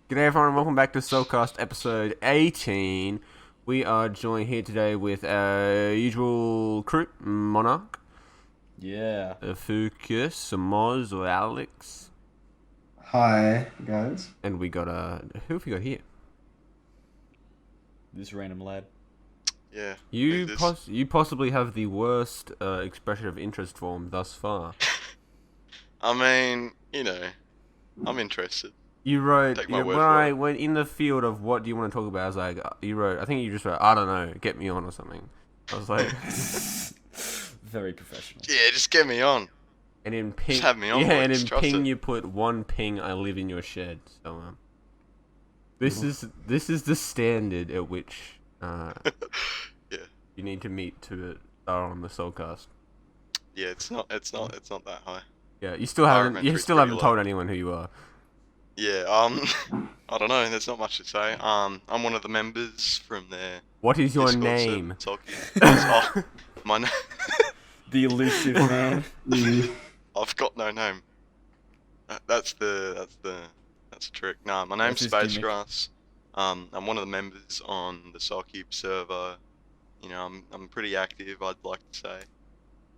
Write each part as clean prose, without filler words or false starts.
G'day everyone, welcome back to Soulcast episode 18. We are joined here today with our usual crew, Monarch, Yeah. Fucus, Moz, or Alex. Hi, guys. And we got, who have we got here? This random lad. Yeah. You possibly have the worst expression of interest form thus far. I mean, you know, I'm interested. You wrote, Take my when word for I it. went in the field of what do you want to talk about, I was like, I think you just wrote, I don't know, get me on or something. I was like... Very professional. Yeah, just get me on. And in ping, Just have me on, yeah, boy, and in just trust ping it. you put one ping. I live in your shed. So this is the standard at which Yeah. you need to meet to star on the Soulcast. Yeah, it's not that high. Yeah, you still Parliamentary's pretty haven't low. told anyone who you are. Yeah, I don't know, there's not much to say. I'm one of the members from their What is your Discord name? server, Soulcube. Oh, my name. The elusive man. I've got no name. That's the trick. Nah, my name's That's his gimmick. Spacegrass. I'm one of the members on the Soulcube server. You know, I'm pretty active, I'd like to say.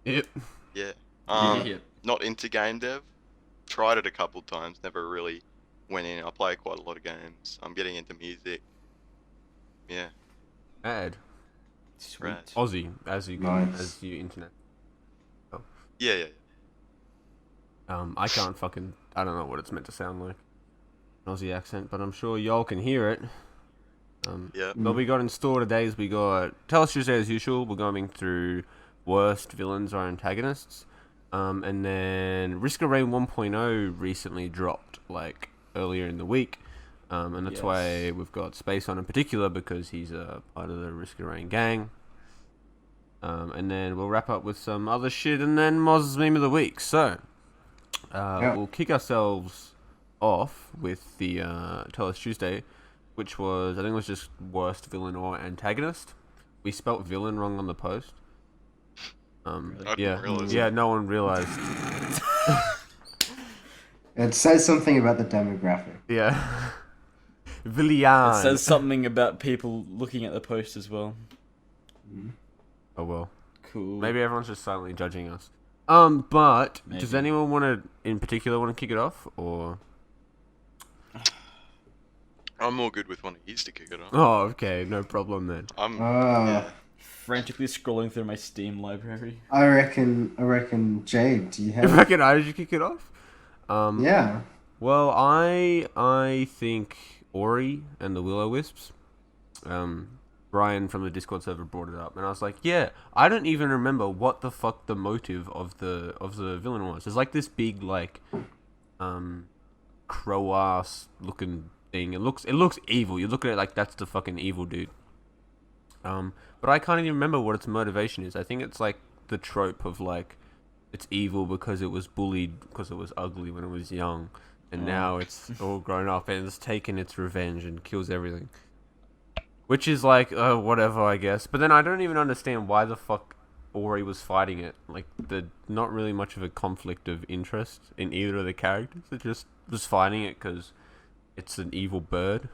Yep. Yeah. Yeah. Not into game dev. Tried it a couple times, never really went in. I play quite a lot of games. I'm getting into music. Yeah. Ad. Sweet. Right. Aussie, as you Nice. as you internet. Yeah. I can't fucking. I don't know what it's meant to sound like. Aussie accent, but I'm sure y'all can hear it. Yeah. What we got in store today is we got Tell Us Tuesday as usual. We're going through worst villains or antagonists. And then Risk of Rain 1.0 recently dropped, like, earlier in the week. And that's Yes. why we've got Space on in particular, because he's a part of the Risk of Rain gang. And then we'll wrap up with some other shit, and then Moz's Meme of the Week. So, we'll kick ourselves off with the Tell Us Tuesday, which was, I think it was just worst villain or antagonist. We spelt villain wrong on the post. I didn't Yeah, realise yeah, that. no one realized. It says something about the demographic. Yeah. It Villian. says something about people looking at the post as well. Oh well. Cool. Maybe everyone's just silently judging us. But does Maybe. anyone want to, in particular, want to kick it off, or? I'm more good with one of these to kick it off. Oh, okay, no problem then. Yeah. Frantically scrolling through my Steam library. I reckon Jade, do you I have... reckon I should kick it off. Yeah. Well, I think Ori and the Will-O-Wisps. Brian from the Discord server brought it up, and I was like, yeah, I don't even remember what the fuck the motive of the villain was. There's like this big like crow ass looking thing. It looks evil. You look at it like that's the fucking evil dude. But I can't even remember what its motivation is. I think it's like the trope of like it's evil because it was bullied because it was ugly when it was young, and now it's all grown up and it's taken its revenge and kills everything. Which is like, whatever, I guess. But then I don't even understand why the fuck Ori was fighting it. Like, there's not really much of a conflict of interest in either of the characters. It just was fighting it because it's an evil bird.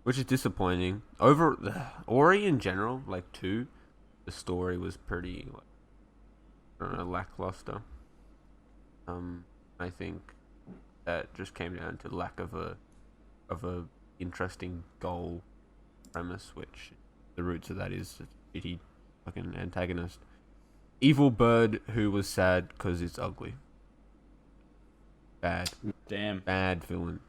Which is disappointing. Ori in general, like 2, the story was pretty, like, I don't know, lackluster. I think that just came down to lack of a interesting goal premise, which the roots of that is a shitty fucking antagonist. Evil bird who was sad because it's ugly. Bad Damn. villain.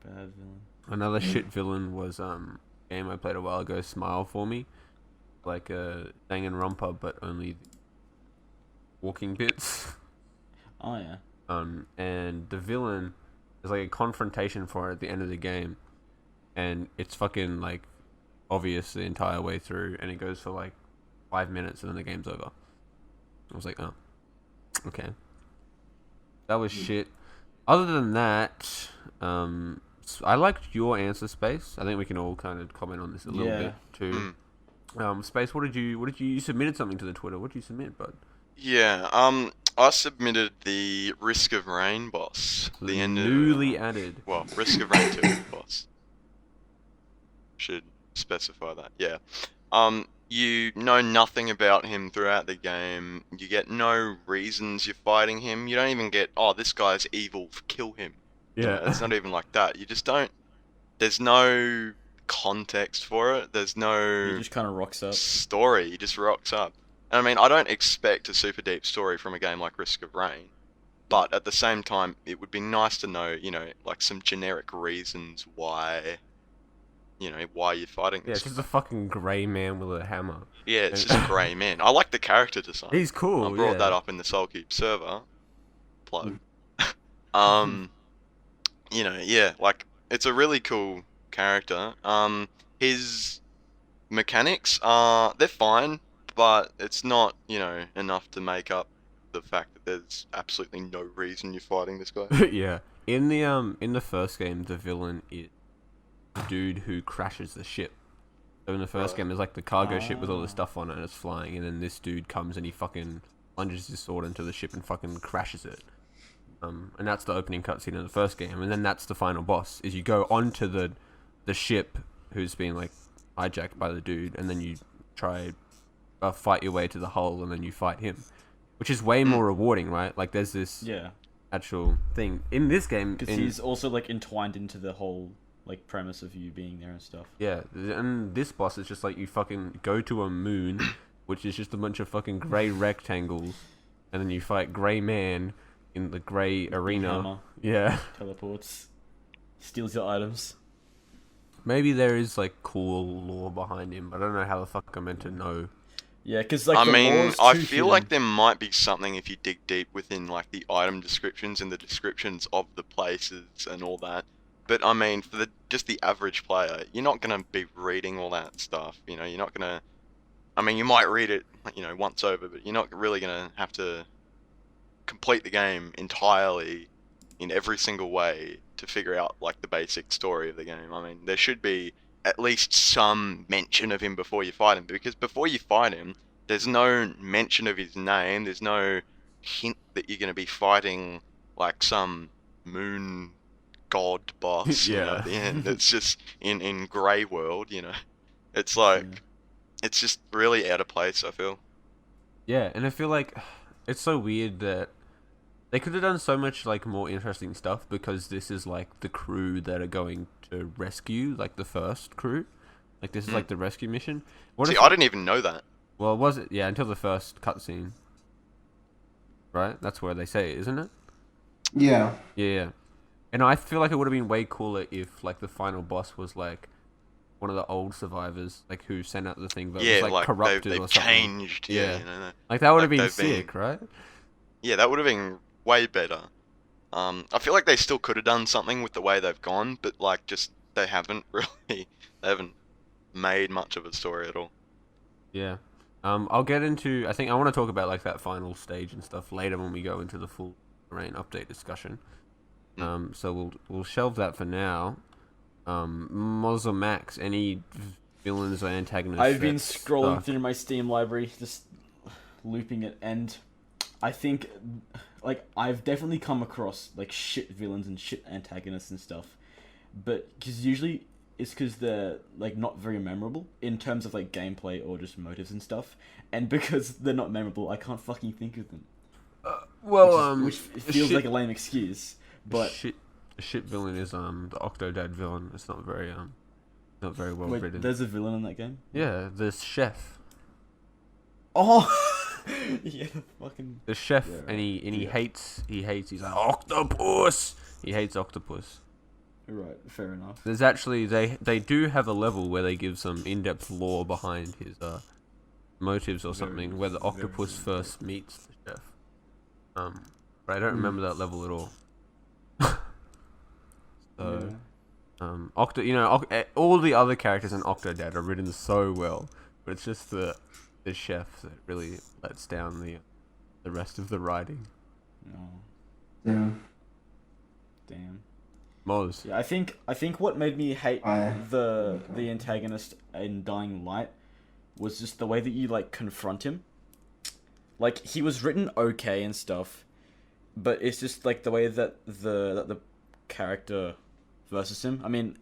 Bad villain. Another shit villain was game I played a while ago, Smile For Me, like a Danganronpa, but only walking bits. Oh yeah. And the villain is like a confrontation for it at the end of the game, and it's fucking like obvious the entire way through, and it goes for like 5 minutes, and then the game's over. I was like, oh, okay, that was shit. Other than that, I liked your answer, Space. I think we can all kind of comment on this a little bit too. Space, what did you submitted something to the Twitter? What did you submit, bud? Yeah. I submitted the Risk of Rain boss. The end Newly of added. well, Risk of Rain 2 boss. Should specify that. Yeah. You know nothing about him throughout the game. You get no reasons you're fighting him. You don't even get, oh, this guy's evil, kill him. You know, Yeah. it's not even like that. You just don't. There's no context for it. There's He no just kind of rocks up. story. He just rocks up. And I mean, I don't expect a super deep story from a game like Risk of Rain, but at the same time, it would be nice to know, you know, like some generic reasons why, you know, why you're fighting Yeah, this. it's just a fucking grey man with a hammer. Yeah, it's just grey man. I like the character design. He's cool. I brought yeah. that up in the Soulcube server. Plug. You know, yeah, like it's a really cool character. His mechanics they're fine, but it's not, you know, enough to make up the fact that there's absolutely no reason you're fighting this guy. Yeah. In the first game, the villain is the dude who crashes the ship. So in the first Right. game, there's like the cargo ship with all the stuff on it and it's flying, and then this dude comes and he fucking plunges his sword into the ship and fucking crashes it. And that's the opening cutscene in the first game, and then that's the final boss. Is you go onto the ship who's been like hijacked by the dude, and then you try fight your way to the hull, and then you fight him, which is way more rewarding, right? Like there's this Yeah, actual thing in this game. because he's also like entwined into the whole like premise of you being there and stuff. Yeah, and this boss is just like you fucking go to a moon, which is just a bunch of fucking grey rectangles, and then you fight Grey Man in the grey arena. Hammer Yeah. teleports, steals your items. Maybe there is like cool lore behind him, but I don't know how the fuck I'm meant to know. Yeah, because like I the mean, lore's I too feel hidden. like there might be something if you dig deep within like the item descriptions and the descriptions of the places and all that. But I mean, for just the average player, you're not gonna be reading all that stuff. You know, you're not gonna. I mean, you might read it, you know, once over, but you're not really gonna have to complete the game entirely in every single way to figure out like the basic story of the game. I mean, there should be at least some mention of him before you fight him, because before you fight him, there's no mention of his name. There's no hint that you're going to be fighting like some moon god boss. You know, Yeah. at the end, it's just in Grey World. You know, it's like it's just really out of place, I feel. Yeah, and I feel like it's so weird that they could have done so much like more interesting stuff, because this is like the crew that are going to rescue, like the first crew. Like this is like the rescue mission. What See, if, I didn't even know that. well, was it? Yeah, until the first cutscene. Right? That's where they say it, isn't it? Yeah. Yeah. And I feel like it would have been way cooler if like the final boss was like one of the old survivors, like who sent out the thing, but Yeah, was like like corrupted they've or something. changed. Yeah, Yeah. you know, Like that would have like been they've been- sick, right? yeah, that would have been way better. I feel like they still could have done something with the way they've gone, but like just they haven't really. They haven't made much of a story at all. Yeah. I'll get into. I think I want to talk about like that final stage and stuff later when we go into the full rain update discussion. So we'll shelve that for now. Moz or Max, any villains or antagonists? I've been that scrolling suck? through my Steam library, just looping it, and I think, like, I've definitely come across like shit villains and shit antagonists and stuff, but because usually it's because they're like not very memorable in terms of like gameplay or just motives and stuff, and because they're not memorable, I can't fucking think of them. Well, Which feels like a lame excuse, but shit villain is the Octodad villain. It's not very well wait, written. there's a villain in that game. Yeah, the chef. Oh, yeah, fucking. The chef, Yeah, and he yeah. hates. He's like octopus. He hates octopus. Right, fair enough. There's actually they do have a level where they give some in-depth lore behind his motives or something, where the octopus first meets the chef. But I don't remember that level at all. So, all the other characters in Octodad are written so well, but it's just the chef that really lets down the rest of the writing. No. Yeah. Damn. Moz. Yeah, I think what made me hate Aye. the antagonist in Dying Light was just the way that you like confront him. like he was written okay and stuff, but it's just like the way that the character versus him. I mean,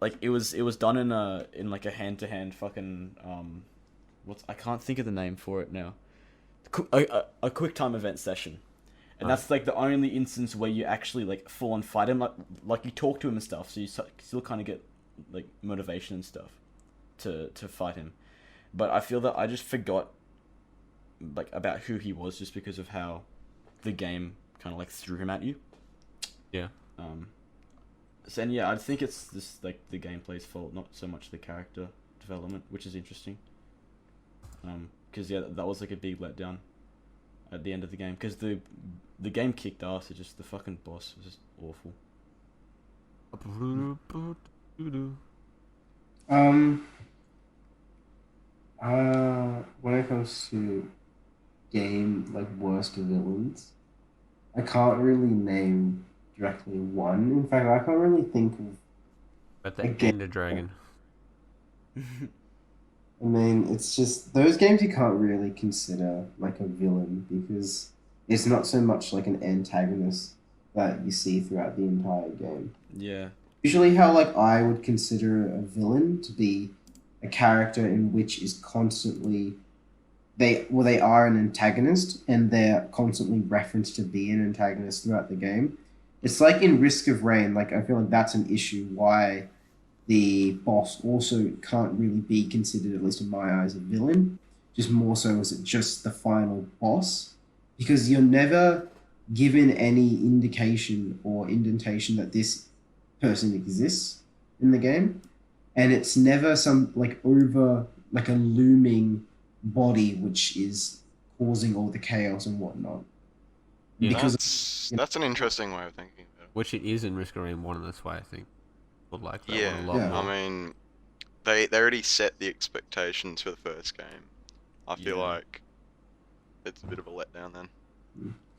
like it was done in like a hand to hand fucking I can't think of the name for it now. A quick time event session. And that's like the only instance where you actually like full on fight him, like you talk to him and stuff, so you still kind of get like motivation and stuff to fight him. But I feel that I just forgot like about who he was just because of how the game kind of like threw him at you. Yeah. So and yeah, I think it's just like the gameplay's fault, not so much the character development, which is interesting. Because yeah, that was like a big letdown at the end of the game. Because the game kicked ass. It's just the fucking boss was just awful. When it comes to game like worst villains, I can't really name directly one. In fact, I can't really think of. But the Ender Dragon. I mean, it's just those games you can't really consider like a villain because it's not so much like an antagonist that you see throughout the entire game. Yeah. Usually how like I would consider a villain to be a character in which is constantly they are an antagonist and they're constantly referenced to be an antagonist throughout the game. It's like in Risk of Rain, like I feel like that's an issue why the boss also can't really be considered, at least in my eyes, a villain. Just more so as it just the final boss. Because you're never given any indication or indentation that this person exists in the game. And it's never some like over like a looming body which is causing all the chaos and whatnot. Yeah, Because that's an interesting way of thinking about it. Which it is in Risk of Rain 1, and that's why I think would like that Yeah, one a lot Yeah. more. I mean, they already set the expectations for the first game. I feel Yeah. like it's a bit of a letdown then.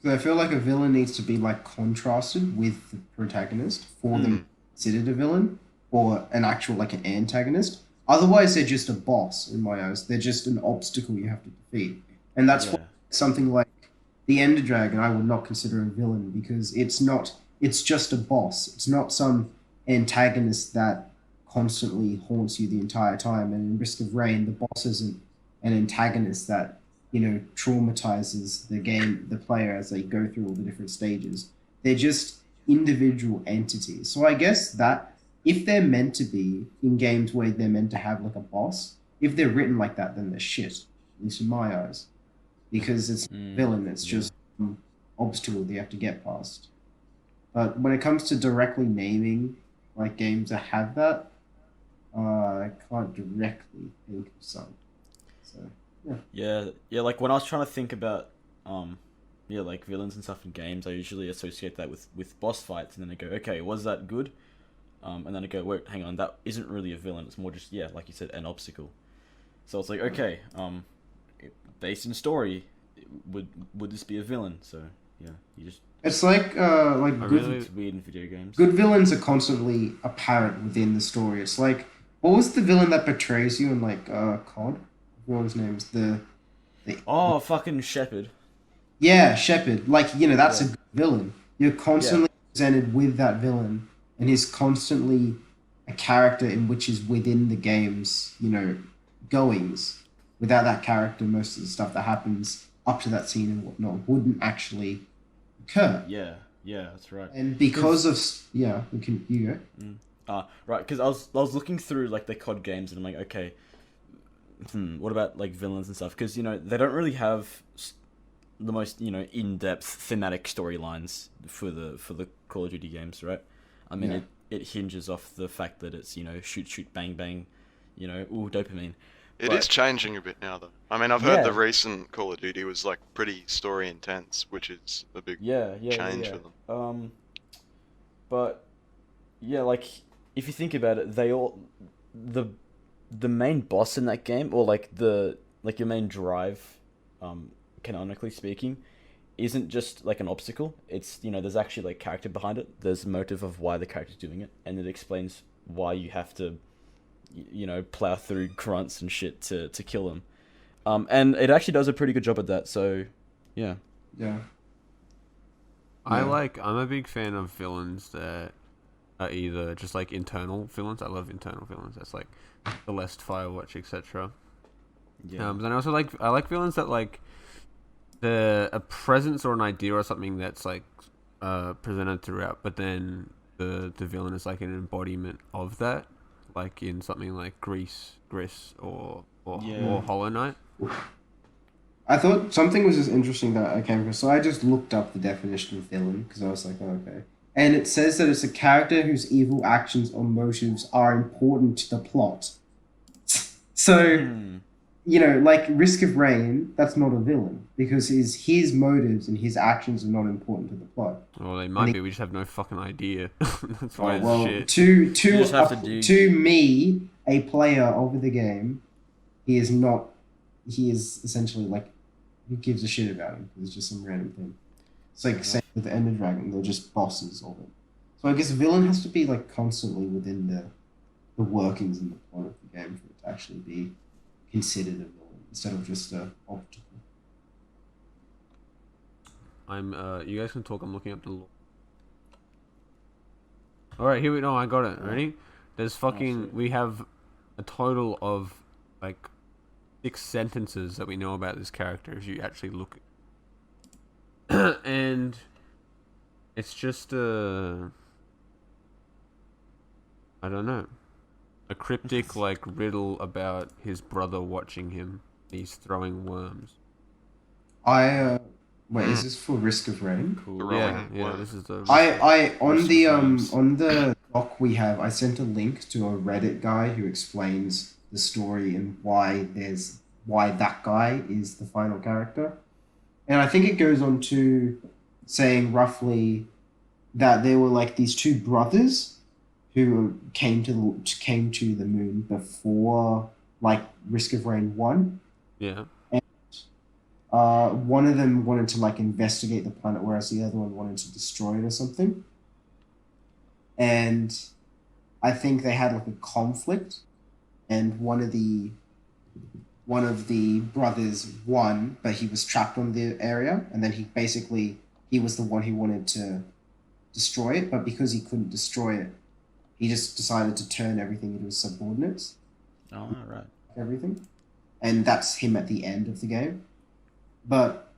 So I feel like a villain needs to be like contrasted with the protagonist for them to be considered a villain or an actual like an antagonist. Otherwise, they're just a boss in my eyes. They're just an obstacle you have to defeat, and that's Yeah. why something like the Ender Dragon I would not consider a villain because it's not. It's just a boss. It's not some antagonist that constantly haunts you the entire time. And in Risk of Rain, the boss isn't an antagonist that traumatizes the player as they go through all the different stages. They're just individual entities. So I guess that if they're meant to be in games where they're meant to have like a boss, if they're written like that, then they're shit, at least in my eyes. Because it's a villain, it's just an obstacle that you have to get past. But when it comes to directly naming like games that have that, I can't directly think of some. So Yeah, like when I was trying to think about like villains and stuff in games, I usually associate that with boss fights, and then I go, okay, was that good? And then I go, wait, hang on, that isn't really a villain. It's more just like you said, an obstacle. So it's like, okay, based in story, would this be a villain? So yeah, you just it's like good. it's weird in video games. Good villains are constantly apparent within the story. It's like, what was the villain that betrays you in like COD? What was his name? Oh, fucking Shepard. Yeah, Shepard. Like, that's Yeah. a good villain. You're constantly presented with that villain, and he's constantly a character in which is within the game's, goings. Without that character, most of the stuff that happens up to that scene and whatnot wouldn't actually occur. Yeah, that's right. And because of you go. Right, because I was looking through like the COD games, and I'm like, okay, what about like villains and stuff? Because they don't really have the most in-depth thematic storylines for the Call of Duty games, right? I mean, it hinges off the fact that it's shoot bang bang, dopamine. It is changing a bit now, though. I mean, I've heard the recent Call of Duty was like pretty story intense, which is a big change for them. But yeah, like if you think about it, the main boss in that game, or like your main drive, canonically speaking, isn't just like an obstacle. It's there's actually like character behind it. There's motive of why the character's doing it, and it explains why you have to plow through grunts and shit to kill them. And it actually does a pretty good job at that. So, yeah. Yeah. I'm a big fan of villains that are either just like internal villains. I love internal villains. That's like Celeste, Firewatch, etc. Yeah. But then I like villains that like a presence or an idea or something that's like presented throughout, but then the villain is like an embodiment of that, like in something like Gris or Hollow Knight. I thought something was just interesting that I came across. So I just looked up the definition of villain because I was like, oh, okay. And it says that it's a character whose evil actions or motives are important to the plot. So, you know, like Risk of Rain, that's not a villain because his motives and his actions are not important to the plot. Well, they might be. We just have no fucking idea. That's why it's Well, shit. to me, a player of the game, he is not. He is essentially like, who gives a shit about him? It's just some random thing. It's like same with the Ender Dragon; they're just bosses of it. So I guess a villain has to be like constantly within the workings and the plot of the game for it to actually be considered a villain instead of just a obstacle. You guys can talk. I'm looking up the law. All right, here we go. I got it. Ready? There's we have a total of like 6 sentences that we know about this character if you actually look. And it's just I don't know, a cryptic like riddle about his brother watching him. He's throwing worms. Wait, is this for Risk of Rain? Cool. Yeah, Worms. this is the. On the doc we have, I sent a link to a Reddit guy who explains the story and why that guy is the final character. And I think it goes on to saying roughly that there were like these 2 brothers who came to the moon before like Risk of Rain 1. Yeah. One of them wanted to like investigate the planet, whereas the other one wanted to destroy it or something. And I think they had like a conflict, and one of the brothers won, but he was trapped on the area, and then he was the one who wanted to destroy it, but because he couldn't destroy it, he just decided to turn everything into his subordinates. Oh, right. Everything. And that's him at the end of the game. But,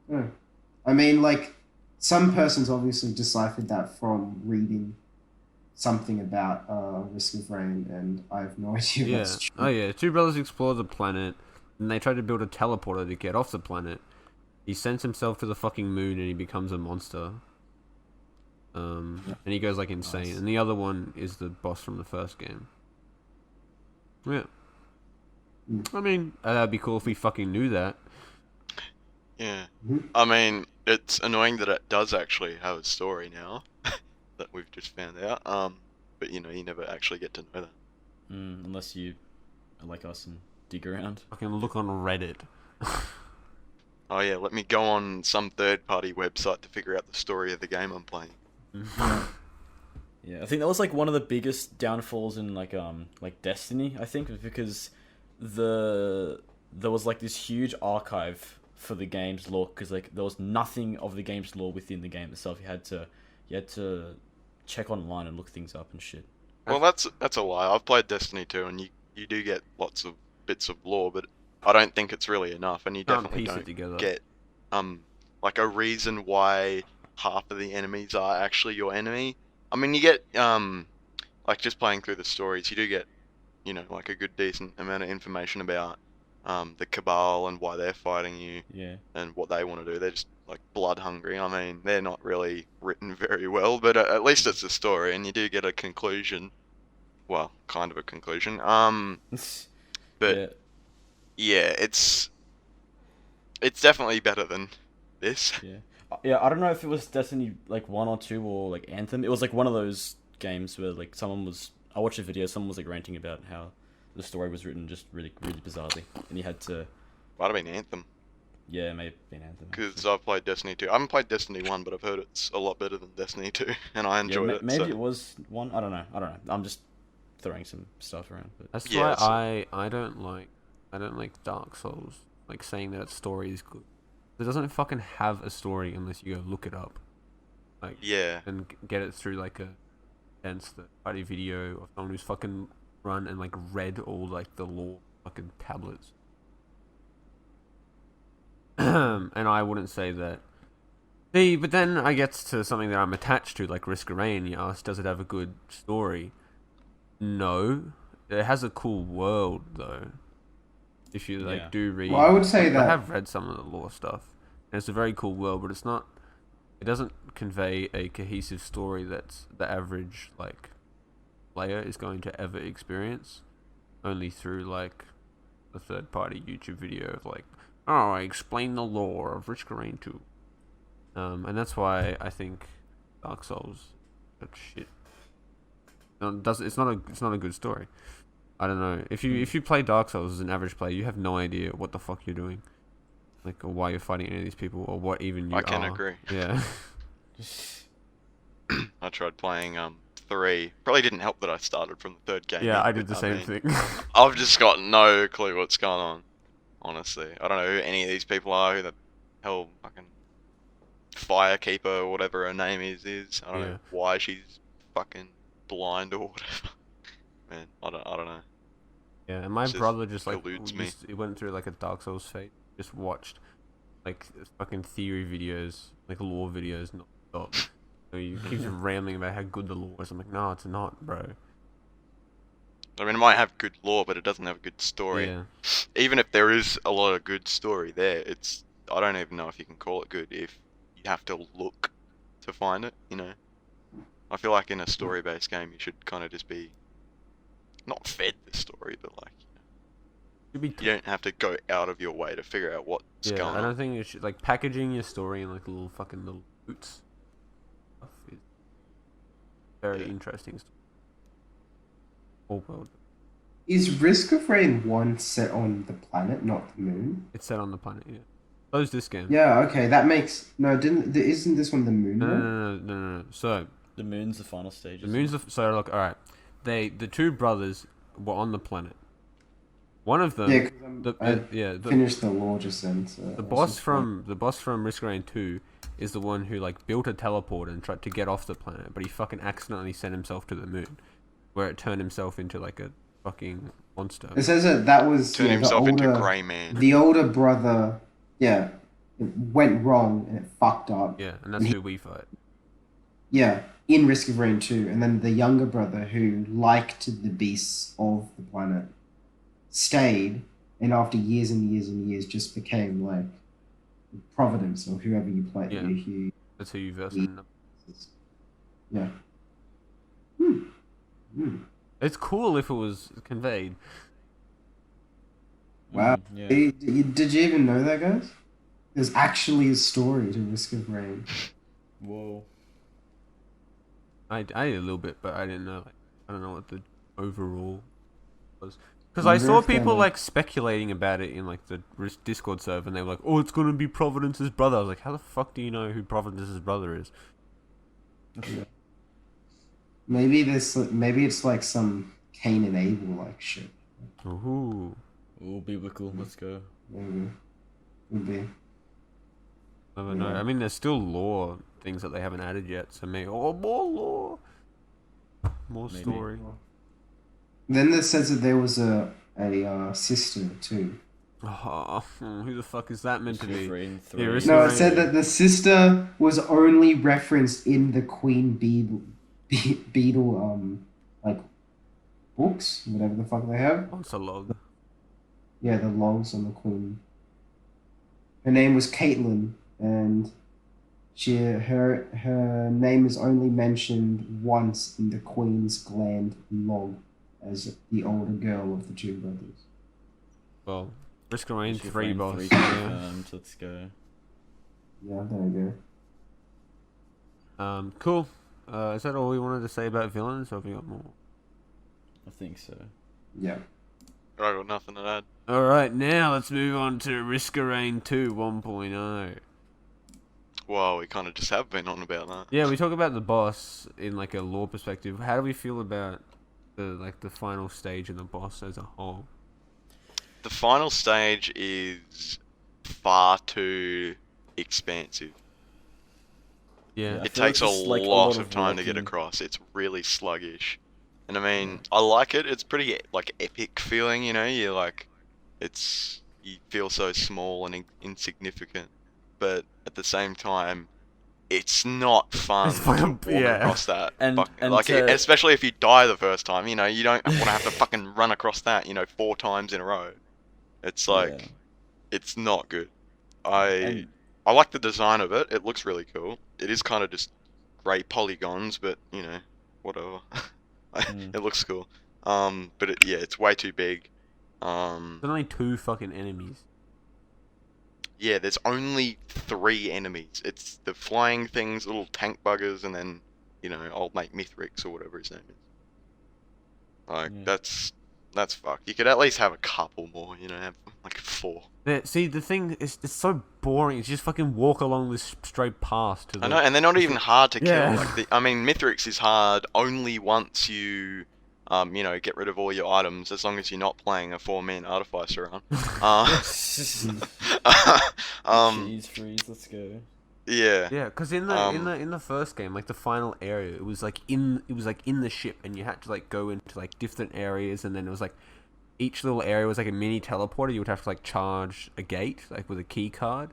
I mean, like, some persons obviously deciphered that from reading something about Risk of Rain, and I have no idea Yeah. what's true. Oh yeah. 2 brothers explore the planet, and they try to build a teleporter to get off the planet. He sends himself to the fucking moon, and he becomes a monster. And he goes like insane. Nice. And the other one is the boss from the first game. Yeah. I mean, that'd be cool if we fucking knew that. Yeah. Mhm. I mean, it's annoying that it does actually have a story now that we've just found out. But you know, you never actually get to know that. Unless you are like us and dig around. Fucking look on Reddit. Oh yeah, let me go on some third-party website to figure out the story of the game I'm playing. Yeah, I think that was like one of the biggest downfalls in like Destiny. I think was because there was like this huge archive for the game's lore, because like there was nothing of the game's lore within the game itself. You had to check online and look things up and shit. Well, that's a lie. I've played Destiny 2, and you do get lots of bits of lore, but I don't think it's really enough, and you Can't definitely piece it don't together. get like a reason why half of the enemies are actually your enemy. I mean, you get like just playing through the stories, you do get, you know, like a good decent amount of information about the Cabal and why they're fighting you. Yeah. And what they want to do. They're just like blood hungry. I mean, they're not really written very well, but at least it's a story, and you do get a conclusion. Well, kind of a conclusion. But yeah, it's definitely better than this. Yeah, I don't know if it was Destiny like 1 or 2 or like Anthem. It was like one of those games where like I watched a video, someone was like ranting about how the story was written just really, really bizarrely, and you had to. Might have been Anthem. Yeah, it may have been Anthem. Because I've played Destiny 2. I haven't played Destiny 1, but I've heard it's a lot better than Destiny 2, and I enjoyed it. Maybe so. it was 1. I don't know. I'm just throwing some stuff around. But That's Yeah, why I don't like I don't like Dark Souls. Like saying that its story is good. It doesn't fucking have a story unless you go look it up. Like Yeah. and get it through like a dense party video of someone who's fucking run and like read all like the lore fucking tablets. And I wouldn't say that. See, but then I get to something that I'm attached to, like Risk of Rain. You asked, does it have a good story? No, it has a cool world though. If you like Yeah. do read, Well, I would say I that- have read some of the lore stuff, and it's a very cool world, but it's not. It doesn't convey a cohesive story that's the average like player is going to ever experience, only through like a third-party YouTube video of like, oh, I explain the lore of Risk of Rain 2. And that's why I think Dark Souls, that shit. No, it's not a good story. I don't know. If you play Dark Souls as an average player, you have no idea what the fuck you're doing, like, or why you're fighting any of these people, or what even you are. I can agree. Yeah. I tried playing 3. Probably didn't help that I started from the 3rd game. Yeah, I but, did the same mean, thing. I've just got no clue what's going on. Honestly, I don't know who any of these people are. Who the hell fucking Firekeeper or whatever her name is. I don't Yeah. know why she's fucking blind or whatever. Man, I don't know. Yeah, and my Just brother just like eludes me. he went through like a Dark Souls fate. Just watched like fucking theory videos, like lore videos, not stop. So he keeps rambling about how good the lore is. I'm like, no, it's not, bro. I mean, it might have good lore, but it doesn't have a good story. Yeah, Even if there is a lot of good story there, I don't even know if you can call it good if you have to look to find it, you know? I feel like in a story-based game, you should kind of just be not fed the story, but like, should be. you don't have to go out of your way to figure out what's Yeah, going I on. don't think you should like packaging your story in like little boots. Stuff is very Yeah. interesting. Whole world. Is Risk of Rain 1 set on the planet, not the moon? It's set on the planet. Yeah. So is this game. Yeah, okay, that makes... No, isn't this one the moon No, no, one? no. So The moon's the final stage. the isn't moon's it? so look. All right, the two brothers were on the planet. One of them. Yeah, because The finished the lore just then. So the boss from Risk of Rain 2 is the one who like built a teleport and tried to get off the planet, but he fucking accidentally sent himself to the moon, where it turned himself into like a fucking monster. It says that was Turn the himself into older, Grey Man. the older brother. Yeah, it went wrong and it fucked up. Yeah, and that's who we fight. Yeah, in Risk of Rain 2, and then the younger brother who liked the beasts of the planet stayed, and after years and years and years, just became like Providence or whoever you play. Yeah. Who, That's who you verse. yeah. It's cool if it was conveyed. Wow. Yeah. Did you even know that, guys? There's actually a story to Risk of Rain. Whoa. I did a little bit, but I didn't know. Like, I don't know what the overall was. Because I saw people like speculating about it in like the Discord server, and they were like, "Oh, it's gonna be Providence's brother." I was like, "How the fuck do you know who Providence's brother is?" Maybe it's like some Cain and Abel like shit. Ooh. Ooh, biblical. Let's go. Maybe. Would be. Never know. I mean, there's still lore things that they haven't added yet, so maybe more lore, more Maybe. story. Then it says that there was a sister too. Oh, who the fuck is that meant to Risk of be? Rain Yeah, 3. Risk No, of it said Rain. that the sister was only referenced in the Queen Beetle like books, whatever the fuck they have. What's a log? Yeah, the logs on the Queen. Her name was Caitlin, and her name is only mentioned once in the Queen's Gland log as the older girl of the two brothers. Well, Risk of Rain Risk of 3 Rain boss. 3 Yeah. confirmed. Let's go. Yeah, there we go. Cool. Is that all we wanted to say about villains, or have we got more? I think so. Yeah. I got nothing to add. Alright, now let's move on to Risk of Rain 2 1.0. Well, we kind of just have been on about that. Yeah, we talk about the boss in like a lore perspective. How do we feel about the final stage and the boss as a whole? the final stage is far too expansive. Yeah. I It feel takes a it's just, like, a lot lot of of time to get walking. across. It's really sluggish. And I mean, I like it. It's pretty like epic feeling, you know. You like, you feel so small and insignificant, but at the same time, it's not It's fun to fucking walk yeah. across that. And Like, to especially if you die the first time, you know, you don't want to have to fucking run across that, you know, 4 times in a row. It's yeah, like, it's not good. I and I like the design of it. It looks really cool. It is kind of just grey polygons, but you know, whatever. mm, It looks cool. But yeah, it's way too big. There's only 2 fucking enemies. Yeah, there's only 3 enemies. It's the flying things, little tank buggers, and then you know, old mate Mithrix or whatever his name is. Like yeah. that's fucked. You could at least have a couple more. You know, have like 4. See, the thing is, it's so boring. It's just fucking walk along this straight path to I the. know, and they're not it's even like- hard to kill. Yeah. Like I mean, Mithrix is hard only once you, you know, get rid of all your items. As long as you're not playing a 4-man artificer run. Um, cheese freeze. Let's go. yeah, Yeah, because in the first game, like the final area, it was like in the ship, and you had to like go into like different areas, and then it was like each little area was like a mini teleporter. You would have to like charge a gate like with a key card,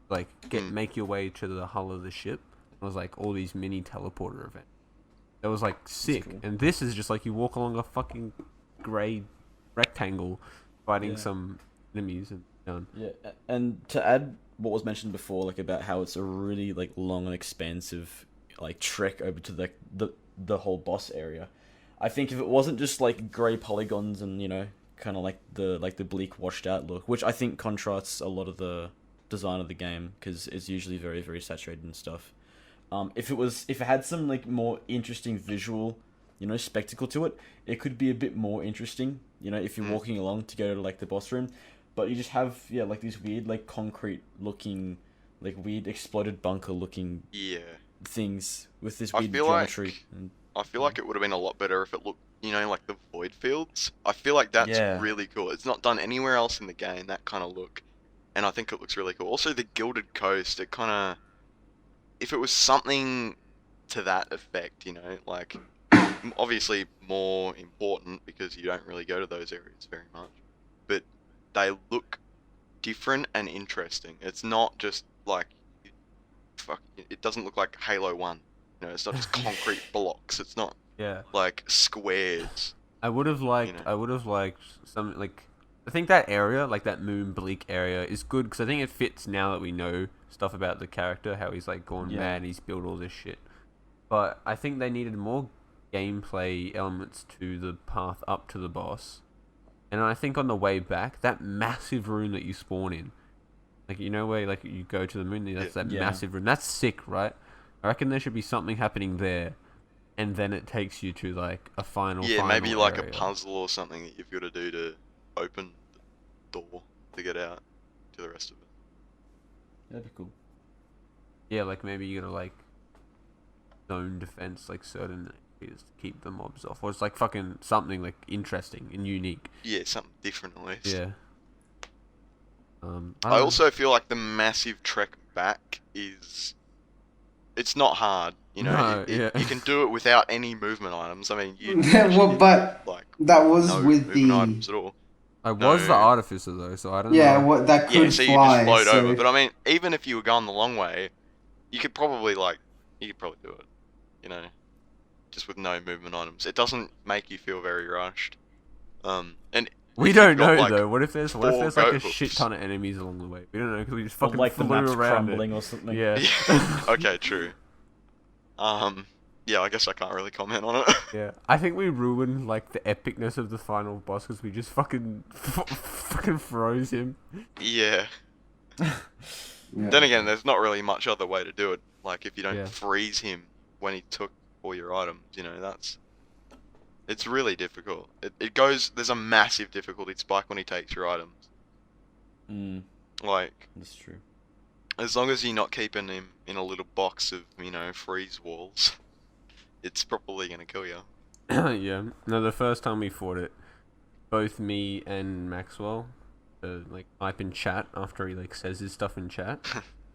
like make your way to the hull of the ship. It was like all these mini teleporter events. That was like sick, cool. and this is just like you walk along a fucking grey rectangle, fighting Yeah. some enemies and done. Yeah, and to add what was mentioned before, like about how it's a really like long and expansive like trek over to the whole boss area. I think if it wasn't just like grey polygons and you know kind of like the bleak washed out look, which I think contrasts a lot of the design of the game because it's usually very very saturated and stuff. If it had some like more interesting visual, you know, spectacle to it, it could be a bit more interesting. You know, if you're walking along to go to like the boss room, but you just have like these weird like concrete looking, like weird exploded bunker looking yeah. things with this I weird feel geometry. like And, I feel like it would have been a lot better if it looked, you know, like the void fields. I feel like that's Yeah. really cool. It's not done anywhere else in the game, that kind of look, and I think it looks really cool. Also, the Gilded Coast, it kind of, if it was something to that effect, you know, like obviously more important because you don't really go to those areas very much, but they look different and interesting. It's not just like, fuck, it doesn't look like Halo 1. You know, it's not just concrete blocks. It's not Yeah. like squares. I would have liked. know. I would have liked some like. I think that area, like that moon bleak area, is good because I think it fits now that we know stuff about the character, how he's like gone Yeah. mad, he's built all this shit. But I think they needed more gameplay elements to the path up to the boss. And I think on the way back, that massive room that you spawn in, like you know where like you go to the moon, that's that Yeah. massive room. That's sick, right? I reckon there should be something happening there, and then it takes you to like a final. Yeah, maybe like area. a puzzle or something that you've got to do to open the door to get out to the rest of it. that'd be cool. Yeah, like maybe you gotta like zone defense like certain areas to keep the mobs off, or it's like fucking something like interesting and unique. Yeah, something different at least. Yeah. I I don't know. also feel like the massive trek back is, it's not hard. You know, No, yeah. you can do it without any movement items. I mean, you Well, but like that was no with movement the items at all. I was the No. artificer though, so I don't yeah, know. what that could Yeah, so you fly. just float so over. But I mean, even if you were going the long way, you could probably do it. You know, just with no movement items. It doesn't make you feel very rushed. And We if don't you've got, know like, though. What if there's 4 like a goat shit hooks. ton of enemies along the way? We don't know because we just Or fucking like the flew map's around crumbling it. or something. Yeah. Okay, true. Yeah, I guess I can't really comment on it. Yeah, I think we ruined like the epicness of the final boss because we just fucking froze him. Yeah. yeah. Then again, there's not really much other way to do it. Like if you don't Yeah. freeze him when he took all your items, you know, it's really difficult. There's a massive difficulty spike when he takes your items. Like, That's true. as long as you're not keeping him in a little box of, you know, freeze walls, it's probably gonna kill you. Yeah. No, the first time we fought it, both me and Maxwell, to like type in chat after he like says his stuff in chat.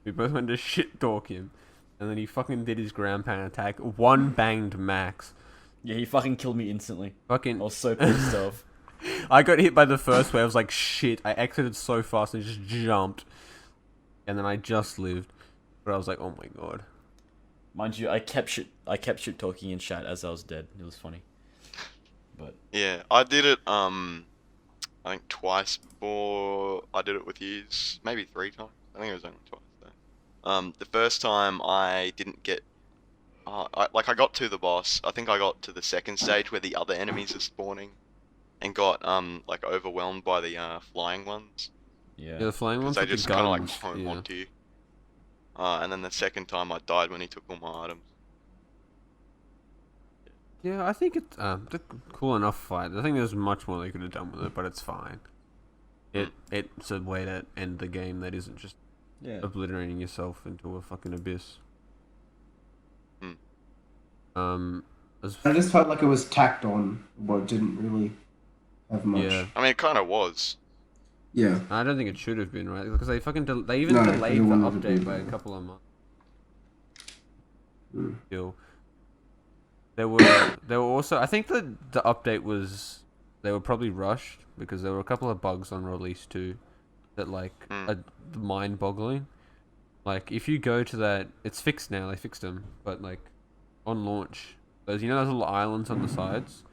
We both went to shit talk him, and then he fucking did his ground pound attack. One banged max. Yeah, he fucking killed me instantly. Fucking. I was so pissed off. I got hit by the first wave. I was like, shit. I exited so fast and just jumped, and then I just lived. But I was like, oh my god. Mind you, I kept shit talking in chat as I was dead. It was funny. But Yeah, I did it, I think twice before I did it with yous. Maybe 3 times. I think it was only twice though. The first time I didn't get... I got to the boss. I think I got to the second stage where the other enemies are spawning. And got, like, overwhelmed by the, flying ones. Yeah, the flying ones They with the just kind of, like, guns, home yeah. onto you. And then the second time I died when he took all my items. Yeah, I think it's a cool enough fight. I think there's much more they could have done with it, but it's fine. It's a way to end the game that isn't just yeah. obliterating yourself into a fucking abyss. Hmm. I just felt like it was tacked on, but didn't really have much. Yeah. I mean, it kind of was. Yeah. I don't think it should have been, right? Because they fucking they even No, delayed it the wouldn't have update been. by a couple of months. Mm. Still, there were also, I think the update was, they were probably rushed because there were a couple of bugs on release 2 that like are mind-boggling. Like if you go to that, it's fixed now. They fixed them, but like on launch, those those little islands on the sides.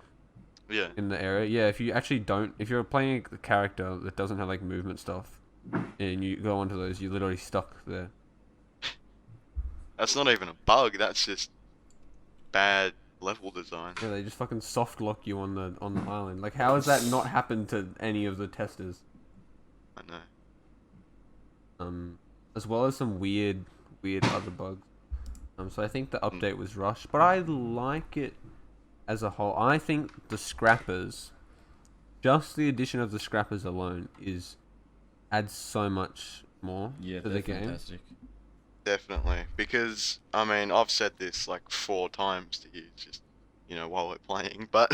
Yeah. In the area, yeah. If you're playing a character that doesn't have like movement stuff, and you go onto those, you're literally stuck there. That's not even a bug. That's just bad level design. Yeah, they just fucking soft lock you on the island. Like, how has that not happened to any of the testers? I know. As well as some weird other bugs. So I think the update was rushed, but I like it as a whole. I think the scrappers, just the addition of the scrappers alone, adds so much more Yeah, to they're the game. fantastic. Definitely. Because, I mean, I've said this like 4 times to you, just, while we're playing, but,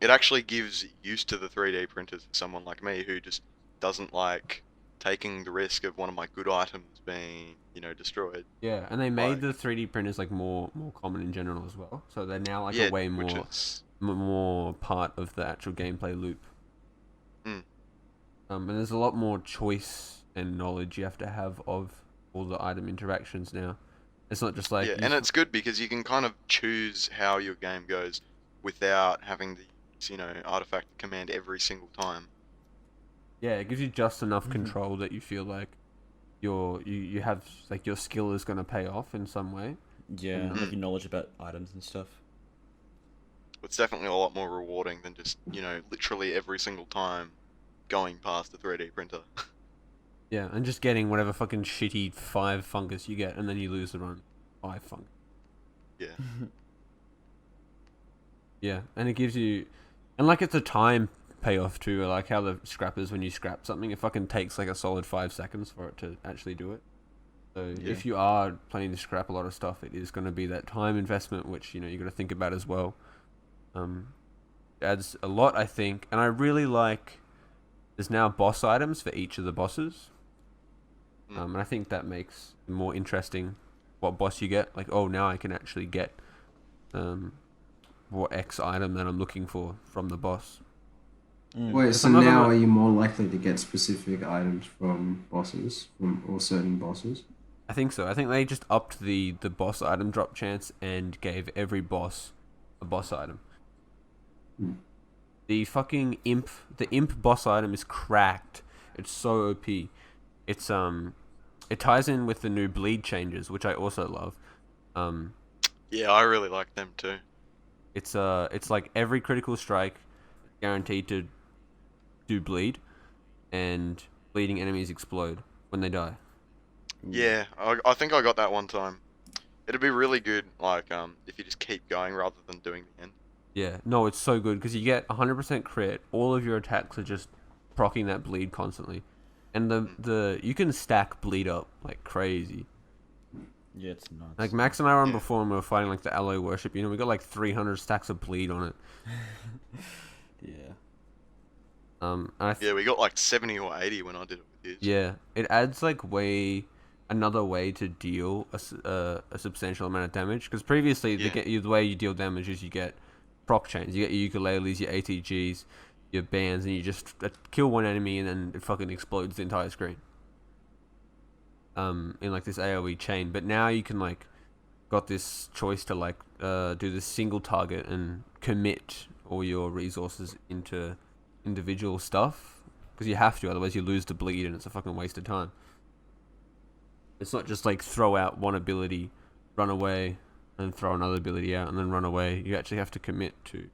it actually gives use to the 3D printers for someone like me who just doesn't like taking the risk of one of my good items being, destroyed. Yeah, and they made the 3D printers like more common in general as well. So they're now like a way more part of the actual gameplay loop. Mm. And there's a lot more choice and knowledge you have to have of all the item interactions now. It's not just like... Yeah, and it's good because you can kind of choose how your game goes without having to use, artifact command every single time. Yeah, it gives you just enough control that you feel like you have like your skill is going to pay off in some way. Yeah, and like your knowledge about items and stuff. It's definitely a lot more rewarding than just, literally every single time going past the 3D printer. Yeah, and just getting whatever fucking shitty 5 fungus you get, and then you lose the run. 5 fungus. Yeah. Yeah, and it gives you... And like it's a time payoff too, like how the scrappers, when you scrap something, it fucking takes like a solid 5 seconds for it to actually do it. So if you are planning to scrap a lot of stuff, it is going to be that time investment, which, you got to think about as well. It adds a lot, I think, and I really like... There's now boss items for each of the bosses. And I think that makes it more interesting what boss you get. Like, oh, now I can actually get what X item that I'm looking for from the boss. Wait, so now are you more likely to get specific items from bosses, or certain bosses? I think so. I think they just upped the boss item drop chance and gave every boss a boss item. The fucking imp boss item is cracked. It's so OP. It's it ties in with the new bleed changes, which I also love. Yeah, I really like them too. It's like every critical strike guaranteed to do bleed, and bleeding enemies explode when they die. Yeah, I think I got that one time. It'd be really good, like, if you just keep going rather than doing the end. Yeah, no, it's so good because you get 100% crit. All of your attacks are just proccing that bleed constantly, and the you can stack bleed up like crazy. Yeah, it's nuts. Like Max and I were on before, and we were fighting like the alloy worship. We got like 300 stacks of bleed on it. Yeah. Yeah, we got like 70 or 80 when I did it with you. Yeah, it adds like another way to deal a substantial amount of damage. Because previously, Yeah. the way you deal damage is you get proc chains. You get your ukuleles, your ATGs, your bands, and you just kill one enemy and then it fucking explodes the entire screen. In like this AoE chain. But now you can like got this choice to like do this single target and commit all your resources into individual stuff because you have to, otherwise you lose the bleed and it's a fucking waste of time. It's not just like throw out one ability, run away, and throw another ability out and then run away. You actually have to commit to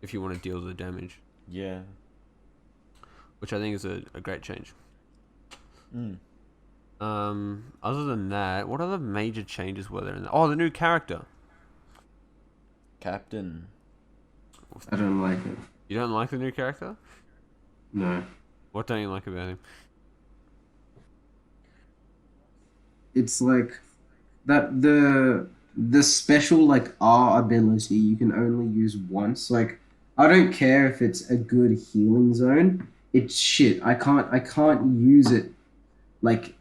if you want to deal the damage, Yeah. which I think is a great change. Mm. Other than that, what other major changes were there in there? Oh, the new character. Captain. I don't like it. You don't like the new character? No. What don't you like about him? It's like that the special like R ability you can only use once. Like I don't care if it's a good healing zone. It's shit. I can't use it. Like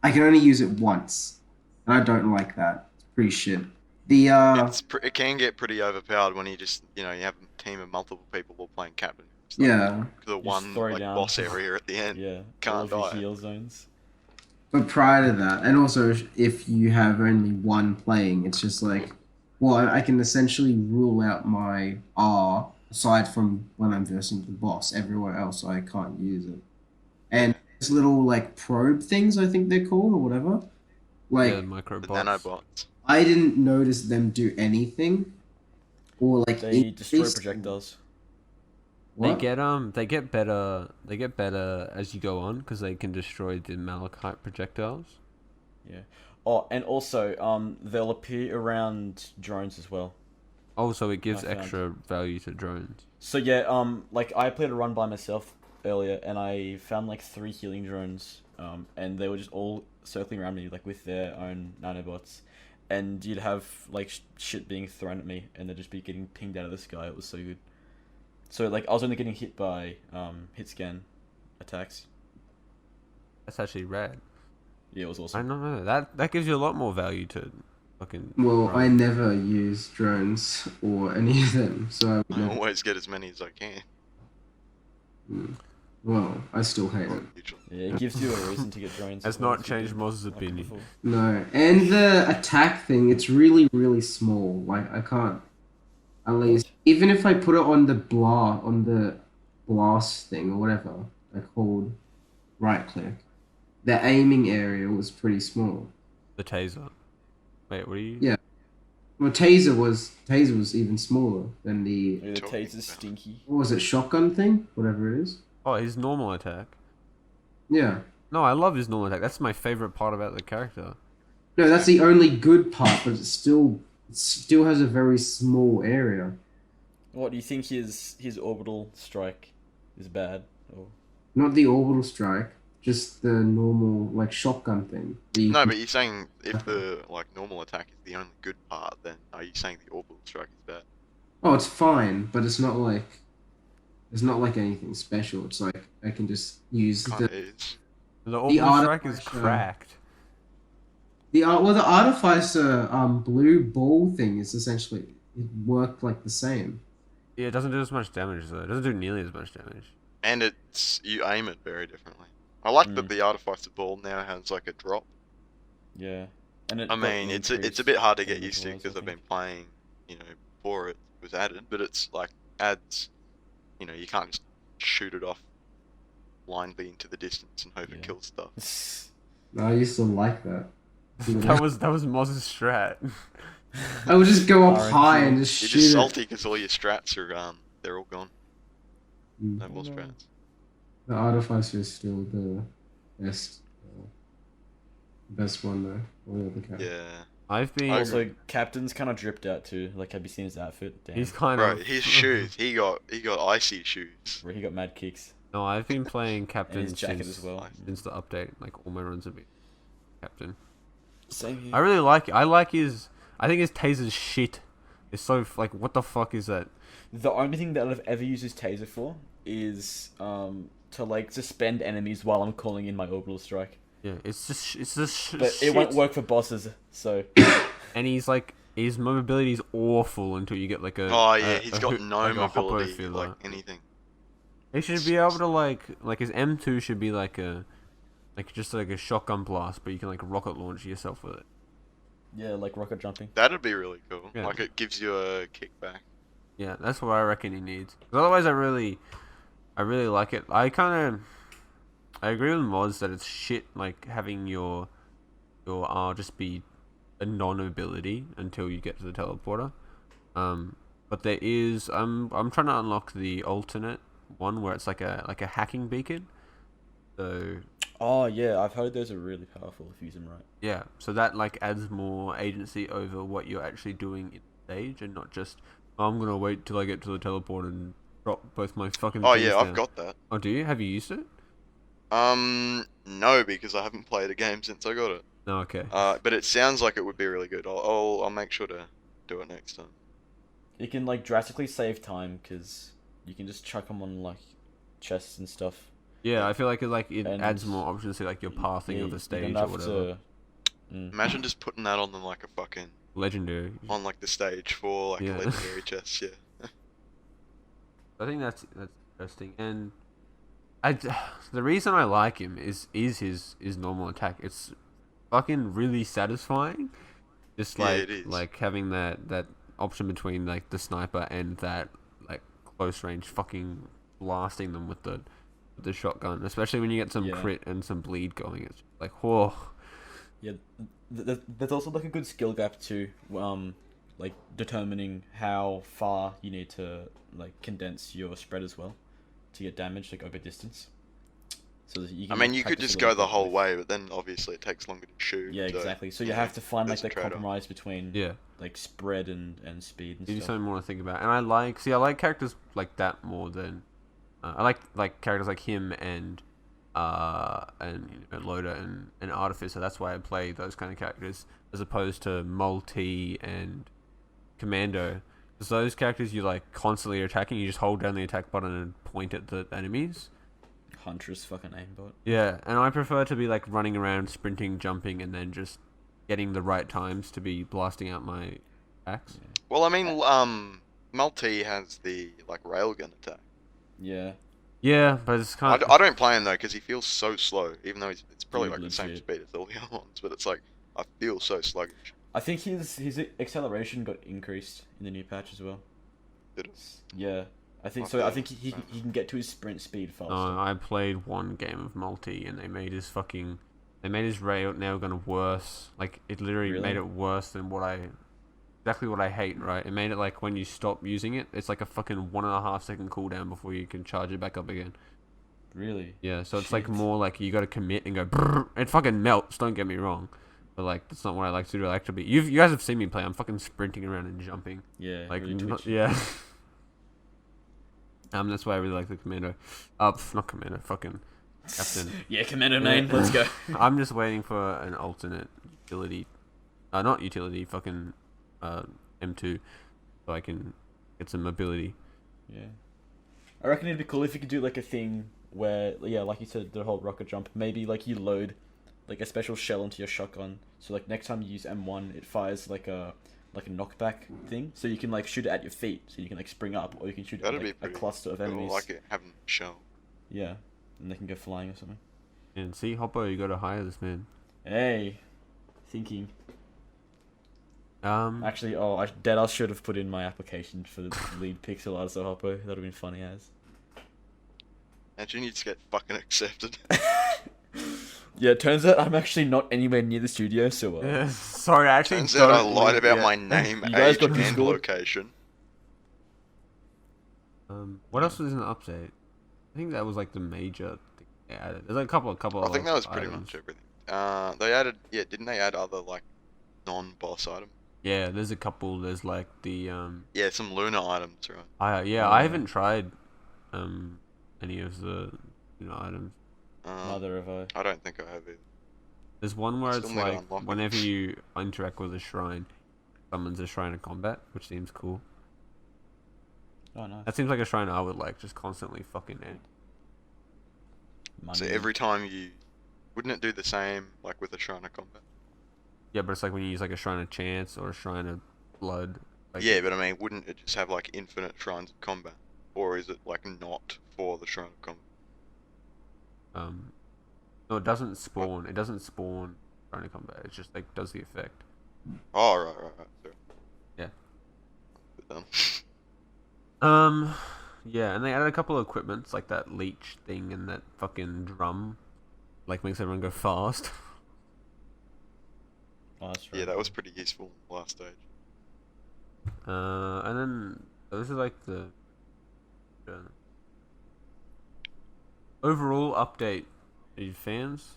I can only use it once, and I don't like that. It's pretty shit. The It can get pretty overpowered when you just, you have a team of multiple people all playing captain. It's like yeah. the one throw like down. boss area at the end. Yeah. All Can't of your die. heal zones. But prior to that, and also if you have only one playing, it's just like, well, I can essentially rule out my R aside from when I'm versing the boss. Everywhere else, I can't use it. And these little like probe things, I think they're called or whatever. Like Yeah, micro The bots. nanobots. I didn't notice them do anything, or like They destroy increase- projectiles. What? They get better as you go on because they can destroy the malachite projectiles. Yeah. Oh, and also, they'll appear around drones as well. Oh, so it gives I found. extra value to drones. So yeah, like I played a run by myself earlier, and I found like 3 healing drones, and they were just all circling around me, like with their own nanobots, and you'd have like shit being thrown at me, and they'd just be getting pinged out of the sky. It was so good. So like I was only getting hit by hit scan attacks. That's actually rad. Yeah, it was I awesome. don't know. That gives you a lot more value to fucking. Well, I drones. never use drones or any of them, so I would I never. always get as many as I can. Well, I still hate it. Usually. Yeah, it gives you a reason to get drones. Has as well, not it's good. changed Moz's Like opinion. before. No, and the attack thing, it's really, really small. Like I can't, at least even if I put it on the blast thing or whatever, like hold right click, the aiming area was pretty small. The taser. Wait, what are you? Yeah. Well, taser was even smaller than the Yeah, the Talking taser's about. stinky. what was it, shotgun thing, whatever it is. Oh, his normal attack. Yeah. No, I love his normal attack. That's my favorite part about the character. No, that's the only good part, but it still has a very small area. What do you think his orbital strike is bad? Or Not the orbital strike, just the normal like shotgun thing. No, but you're saying if the normal attack is the only good part, then are you saying the orbital strike is bad? Oh, it's fine, but it's not like anything special. It's like I can just use Kinda the is. The orbital strike is artificer- cracked. the artificer blue ball thing is essentially it worked like the same. Yeah, it doesn't do as much damage though. It doesn't do nearly as much damage. And you aim it very differently. I like that Mm. the artificer ball now has like a drop. yeah, and it I got mean, it's a increased bit hard to get damage used to wise, I because I've been think. playing, before it was added, but it's like adds, you can't just shoot it off blindly into the distance and hope Yeah. it kills stuff. I used to like that. that was Moz's strat. I would just go up RNG. high and just You're shoot just it. salty because all your strats are they're all gone. Mm. No more No. strats. The artificer is still the best, best one though. All the other characters. Yeah. I've been. I Also, Captain's kind of dripped out too. Like, have you seen his outfit? Damn. He's kind Bro, of. his shoes. He got icy shoes. Where he got mad kicks. No, I've been playing And captain his jacket since, as well. since the update. Like all my runs have been captain. Same here. I really like it. I like his. I think his taser's shit. It's so like, what the fuck is that? The only thing that I've ever used his taser for is to like suspend enemies while I'm calling in my orbital strike. Yeah, it's just But shit. it won't work for bosses, so. And he's like, his mobility is awful until you get like a. Oh yeah, he's got no like a hoppo mobility, filler. like anything. He should be able to like his M2 should be like just like a shotgun blast, but you can like rocket launch yourself with it. Yeah, like rocket jumping. That'd be really cool. Yeah. Like it gives you a kickback. Yeah, that's what I reckon he needs. 'Cause otherwise, I really like it. I agree with Moz that it's shit like having your R just be a non-ability until you get to the teleporter. But there is I'm trying to unlock the alternate one where it's like a hacking beacon. So Oh yeah, I've heard those are really powerful if you use them right. yeah, so that like adds more agency over what you're actually doing in the stage, and not just I'm gonna wait till I get to the teleport and drop both my fucking. Oh things yeah, down. I've got that. Oh, do you? Have you used it? No, because I haven't played a game since I got it. No, okay. But it sounds like it would be really good. I'll make sure to do it next time. You can like drastically save time because you can just chuck them on like chests and stuff. Yeah, I feel like it And adds more options to like your pathing Yeah, of the you stage don't or have whatever. to- Mm. Imagine just putting that on like a fucking Legendary. on like the stage for like Yeah. a legendary chest. Yeah. I think that's interesting, and the reason I like him is his normal attack. It's fucking really satisfying. Just Yeah, like it is. like having that option between like the sniper and that like close range fucking blasting them with the shotgun, especially when you get some Yeah. crit and some bleed going. It's like whoa. Yeah, there's also like a good skill gap too. Like determining how far you need to like condense your spread as well to get damage like over distance. So that you I can, mean, like, you could practice just a go little the bit whole with- way, but then obviously it takes longer to shoot. Yeah, so, exactly. So you yeah, have to find like there's the a trade-off. compromise between Yeah. like spread and speed and Give you stuff. something more to think about. And I like characters like that more than I like characters like him and Loader and Artificer. That's why I play those kind of characters as opposed to Multi and Commando. Because those characters you like constantly attacking, you just hold down the attack button and point at the enemies. Huntress fucking aimbot. Yeah, and I prefer to be like running around, sprinting, jumping, and then just getting the right times to be blasting out my attacks. Well, I mean, Multi has the like railgun attack. Yeah. Yeah, but it's kind of I don't play him though because he feels so slow. Even though it's probably Yeah, like the same legit. speed as all the other ones, but it's like I feel so sluggish. I think his acceleration got increased in the new patch as well. Did it? Yeah. I think Okay. so. I think he can get to his sprint speed faster. I played one game of Multi and they made his rail nail gun worse. Like it literally Really? made it worse than exactly what I hate. Right? It made it like when you stop using it, it's like a fucking 1.5 second cooldown before you can charge it back up again. Really? Yeah, so it's like Shit. more like you got to commit and go. Brrr. It fucking melts. Don't get me wrong, but like that's not what I like to do. I like to be. You guys have seen me play. I'm fucking sprinting around and jumping. Yeah. Like really twitchy. yeah. That's why I really like the Commando. Not Commando. Fucking Captain. Yeah, Commando main. Let's go. I'm just waiting for an alternate utility. Not utility. Fucking M2, so I can get some mobility. Yeah. I reckon it'd be cool if you could do like a thing where, yeah, like you said, the whole rocket jump. Maybe like you load like a special shell into your shotgun. So like next time you use M1, it fires like a knockback thing. So you can like shoot it at your feet. So you can like spring up, or you can shoot it at That'd like, be a pretty cluster of cool. enemies. I like it having a shell. Yeah, and they can go flying or something. And see, Hoppo, you got to hire this man. Hey, thinking. Um, Actually, Deadass should have put in my application for the lead pixel artist of Hoppo. That'd have been funny as. Imagine you just get fucking accepted. Yeah, it turns out I'm actually not anywhere near the studio, so sorry, I actually Turns out I don't lied live about yet. my name, You guys age, got and Discord? location. What else was in the update? I think that was like the major thing they added. There's like a couple I think that was of pretty items. much everything. They added, didn't they add other like non-boss items? Yeah, there's a couple. There's like the Yeah, some lunar items, right? I Yeah. I haven't tried any of the items. neither have I. I don't think I have either. There's one where Still it's need to like unlock it. whenever you interact with a shrine, summons a shrine of combat, which seems cool. Oh, nice. That seems like a shrine I would like, just constantly fucking end. Money. So every time you, wouldn't it do the same like with a Shrine of Combat? Yeah, but it's like when you use like a shrine of chance or a shrine of blood. Like, Yeah, but I mean, wouldn't it just have like infinite shrines of combat, or is it like not for the Shrine of Combat? No, it doesn't spawn. It doesn't spawn shrine of combat. It just like does the effect. Oh, right. Sorry. Yeah. But, Yeah, and they added a couple of equipments like that leech thing and that fucking drum, like makes everyone go fast. Oh, that's right. yeah, that was pretty useful last stage. And then so this is like the overall update. Are you fans?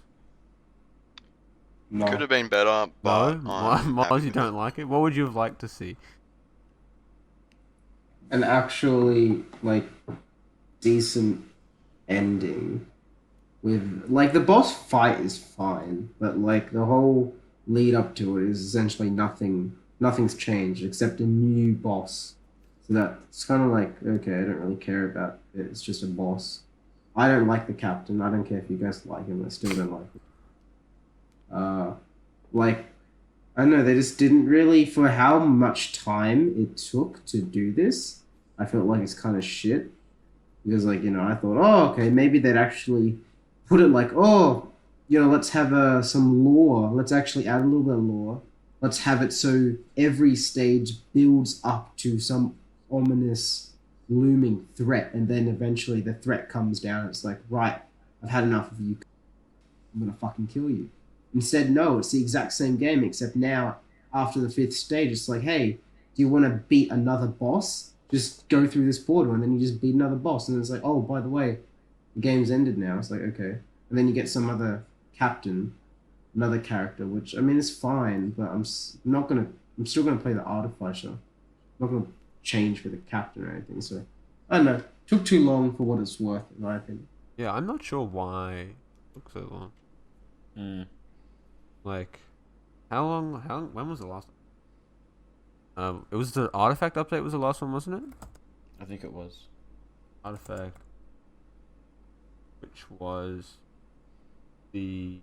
No. Could have been better, but No, I'm Miles, happy you with don't it. like it. What would you have liked to see? An actually like decent ending with like the boss fight is fine, but like the whole lead up to it is essentially nothing's changed except a new boss. So that's kind of like, okay, I don't really care about it. It's just a boss. I don't like the captain. I don't care if you guys like him. I still don't like him. Like I don't know, they just didn't really, for how much time it took to do this, I felt like it's kind of shit. Because, like, you know, I thought, oh, okay, maybe they'd actually put it like, oh, you know, let's have some lore. Let's actually add a little bit of lore. Let's have it so every stage builds up to some ominous, looming threat. And then eventually the threat comes down. It's like, right, I've had enough of you. I'm going to fucking kill you. Instead, no, it's the exact same game, except now, after the 5th stage, it's like, hey, do you want to beat another boss? Just go through this portal, and then you just beat another boss, and then it's like, oh, by the way, the game's ended now. It's like, okay. And then you get some other captain, another character, which, I mean, it's fine, but I'm still gonna play the Artificer. I'm not gonna change for the captain or anything, so, I don't know. Took too long for what it's worth, in my opinion. Yeah, I'm not sure why it took so long. Like, when was the last it was the artifact update was the last one, wasn't it? I think it was. Artifact, which was the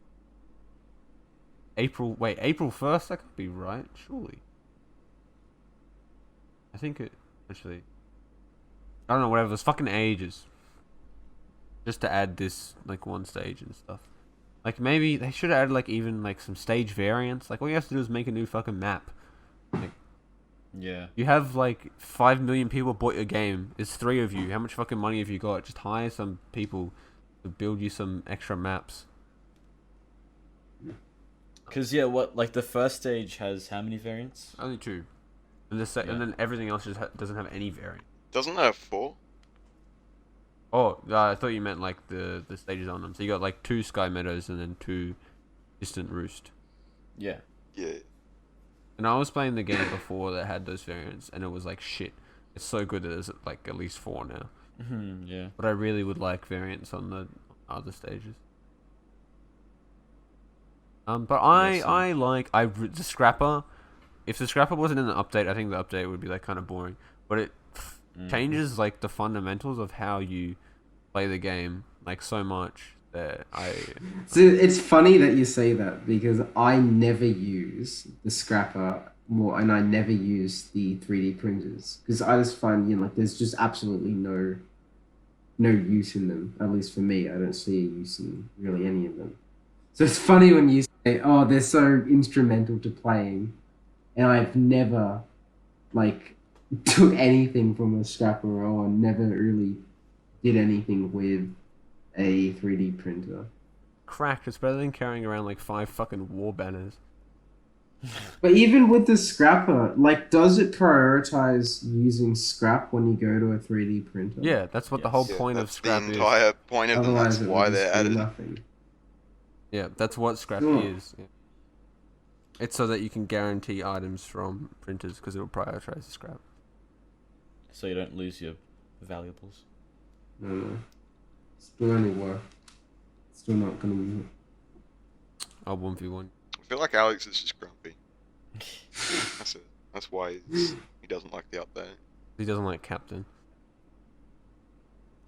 April 1st? That could be right, surely. I think it, actually, I don't know, whatever, it was fucking ages. Just to add this, like, one stage and stuff. Like, maybe they should have added, like, even, like, some stage variants. Like, all you have to do is make a new fucking map. Like, Yeah. you have, like, 5 million people bought your game. There's 3 of you. How much fucking money have you got? Just hire some people to build you some extra maps. Because, yeah, like, the first stage has how many variants? Only 2. And, and then everything else just doesn't have any variant. Doesn't that have 4? Oh, I thought you meant, like, the stages on them. So you got, like, 2 Sky Meadows and then 2 Distant Roost. Yeah. Yeah. And I was playing the game before that had those variants, and it was like, shit. It's so good that there's, like, at least 4 now. Yeah. But I really would like variants on the other stages. But the Scrapper. If the Scrapper wasn't in the update, I think the update would be, like, kind of boring. But it changes, like, the fundamentals of how you play the game, like, so much that So it's funny that you say that, because I never use the Scrapper more, and I never use the 3D printers, because I just find, you know, like, there's just absolutely no use in them. At least for me, I don't see a use in really any of them. So it's funny when you say, oh, they're so instrumental to playing, and I've never, like, took anything from a Scrapper, or never really did anything with a 3D printer. cracked. It's better than carrying around, like, 5 fucking war banners. But even with the Scrapper, like, does it prioritize using scrap when you go to a 3D printer? Yeah, that's what the whole Yeah, point of that's Scrap the is. entire point of them. Otherwise, That's it why would they're just do added. nothing. Yeah, that's what Scrap Sure. is. Yeah. It's so that you can guarantee items from printers, because it'll prioritize the scrap. So you don't lose your valuables. No. Still only work. Still not gonna use it. I'll 1v1. I feel like Alex is just grumpy. That's it. That's why he doesn't like the update. He doesn't like Captain.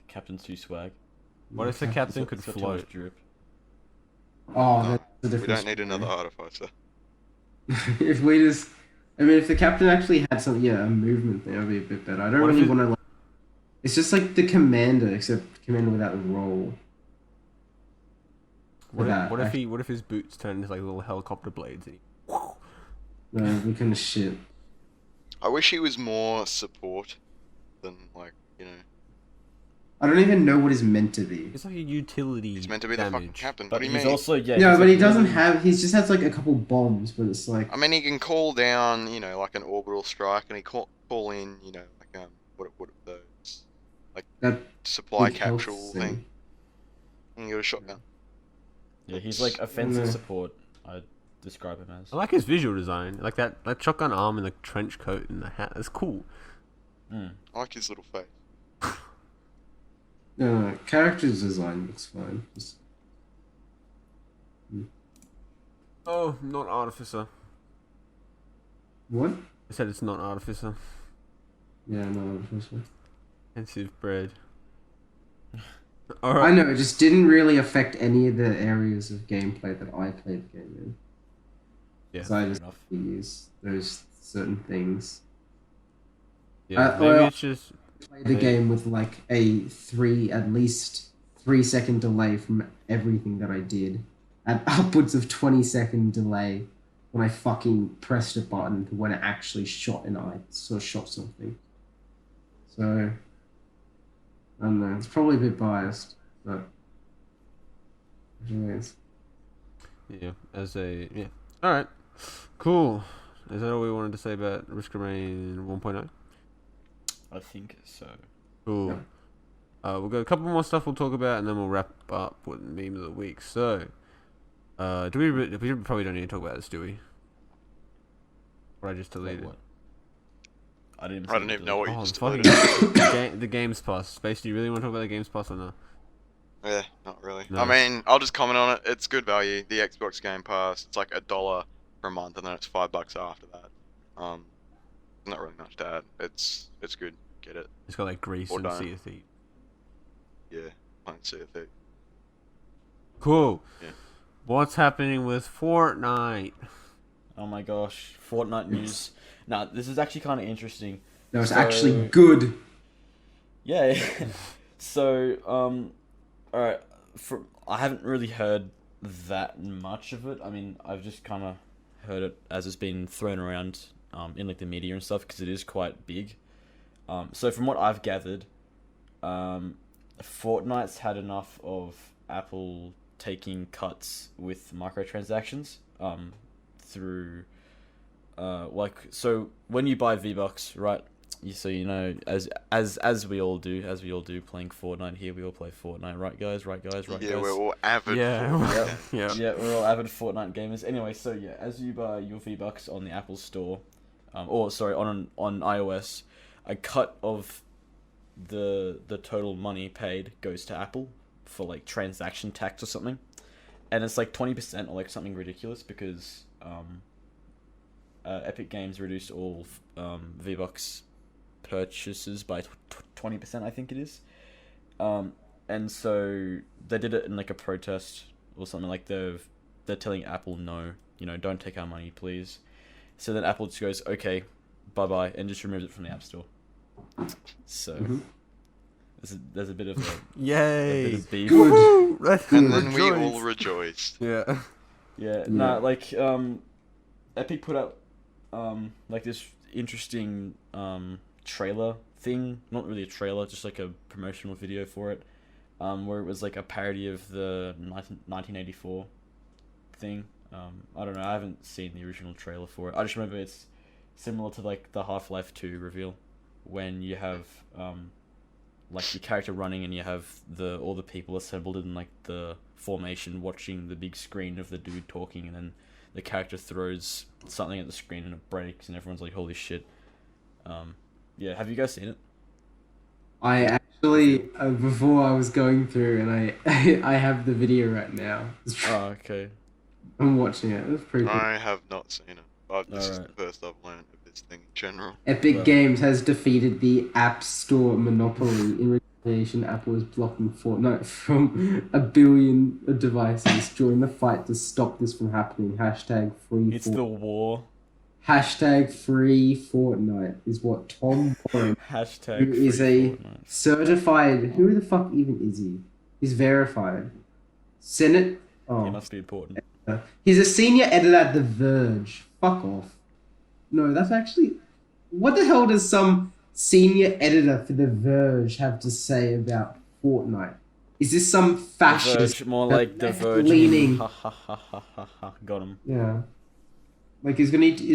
Captain 2 swag. What if the captain could It's got too much float? drip. Oh, No, that's the we difference. don't need another artificer. If we just, I mean, if the captain actually had some, yeah, a movement thing, that would be a bit better. I don't What if really it- want to. Like, it's just like the commander, except commander without the roll. What that, if his boots turn into like little helicopter blades? And No, we kind of shit. I wish he was more support than like, you know. I don't even know what he's meant to be. He's like a utility. He's meant to be the fucking damage. captain. What But do you he's mean? also, yeah. No, he's but he like doesn't really- have. He just has like a couple bombs, but it's like. I mean, he can call down, you know, like an orbital strike, and he call in, you know, like what those, like That supply big health capsule thing. thing. And you got a shotgun. Yeah, he's like offensive Yeah. support, I'd describe him as. I like his visual design, like that shotgun arm and the trench coat and the hat. That's cool. Mm. I like his little face. No, character's design looks fine. Just, Oh, not artificer. what? I said it's not artificer. Yeah, no, this one. Pensive bread. I Alright. know, it just didn't really affect any of the areas of gameplay that I played the game in. Yeah, So I fair just enough. use those certain things. Yeah, maybe well- it's just Play the Okay. game with like at least 3 second delay from everything that I did, and upwards of 20-second delay when I fucking pressed a button to when it actually shot and I sort of shot something. So I don't know. It's probably a bit biased, but anyways. yeah. All right, cool. Is that all we wanted to say about Risk Rain 1.0? I think so. Cool. We've got a couple more stuff we'll talk about, and then we'll wrap up with meme of the week. So, we probably don't need to talk about this, do we? Or I just deleted. What? I didn't. I don't even know what you Oh, just fucking deleted. the Games Pass. Space, do you really want to talk about the Games Pass or no? Yeah, not really. No. I mean, I'll just comment on it. It's good value. The Xbox Game Pass, it's like $1 per month, and then it's $5 after that. Not really much to add. It's good. Get it. It's got like Grease Or and don't. Sea of Thieves. Yeah, I don't see a thing. Cool. Yeah. What's happening with Fortnite? Oh my gosh, Fortnite news. Now, this is actually kind of interesting. No, it's So- actually good. Yeah. So, alright. I haven't really heard that much of it. I mean, I've just kind of heard it as it's been thrown around in like the media and stuff because it is quite big. So from what I've gathered, Fortnite's had enough of Apple taking cuts with microtransactions through so when you buy V-Bucks, right? You know, as we all do playing Fortnite here, we all play Fortnite, right guys? Yeah, guys? we're all avid. Yeah. Fortnite Yeah. fans. Yeah, we're all avid Fortnite gamers. Anyway, so yeah, as you buy your V-Bucks on the Apple Store, on iOS, a cut of the total money paid goes to Apple for like transaction tax or something, and it's like 20% or like something ridiculous because Epic Games reduced all V-Bucks purchases by 20%, I think it is. And so they did it in like a protest or something, like they're telling Apple no, don't take our money, please. So then Apple just goes, okay, bye-bye, and just removes it from the App Store. So Mhm. there's a bit of a bit Yay! of beef. Good. Woo! Let's And then we rejoice. all rejoiced. Yeah. Yeah, Yeah. nah, like Epic put out like this interesting trailer thing, not really a trailer, just like a promotional video for it, where it was like a parody of the 1984 thing. I don't know, I haven't seen the original trailer for it. I just remember it's similar to like the Half-Life 2 reveal, when you have like your character running and you have all the people assembled in like the formation watching the big screen of the dude talking, and then the character throws something at the screen and it breaks and everyone's like, holy shit. Yeah, have you guys seen it? I actually, before I was going through, and I have the video right now. Oh, okay. I'm watching it. It's pretty cool. I have not seen it. This is the Alright. first I've learned of this thing in general. Epic Well- Games has defeated the App Store monopoly in Nation, Apple is blocking Fortnite from 1 billion devices. Join the fight to stop this from happening. Hashtag free. It's the war. Hashtag free Fortnite is what Tom Warren, Hashtag who is free a Fortnite. certified. Who the fuck even is he? He's verified. Senate. He Oh, must be important. he's a senior editor at The Verge. Fuck off. No, that's actually. What the hell does some senior editor for The Verge have to say about Fortnite? Is this some fascist? Diverge, more like diverge. leaning? Ha ha ha ha ha ha. Got him. Yeah. Like is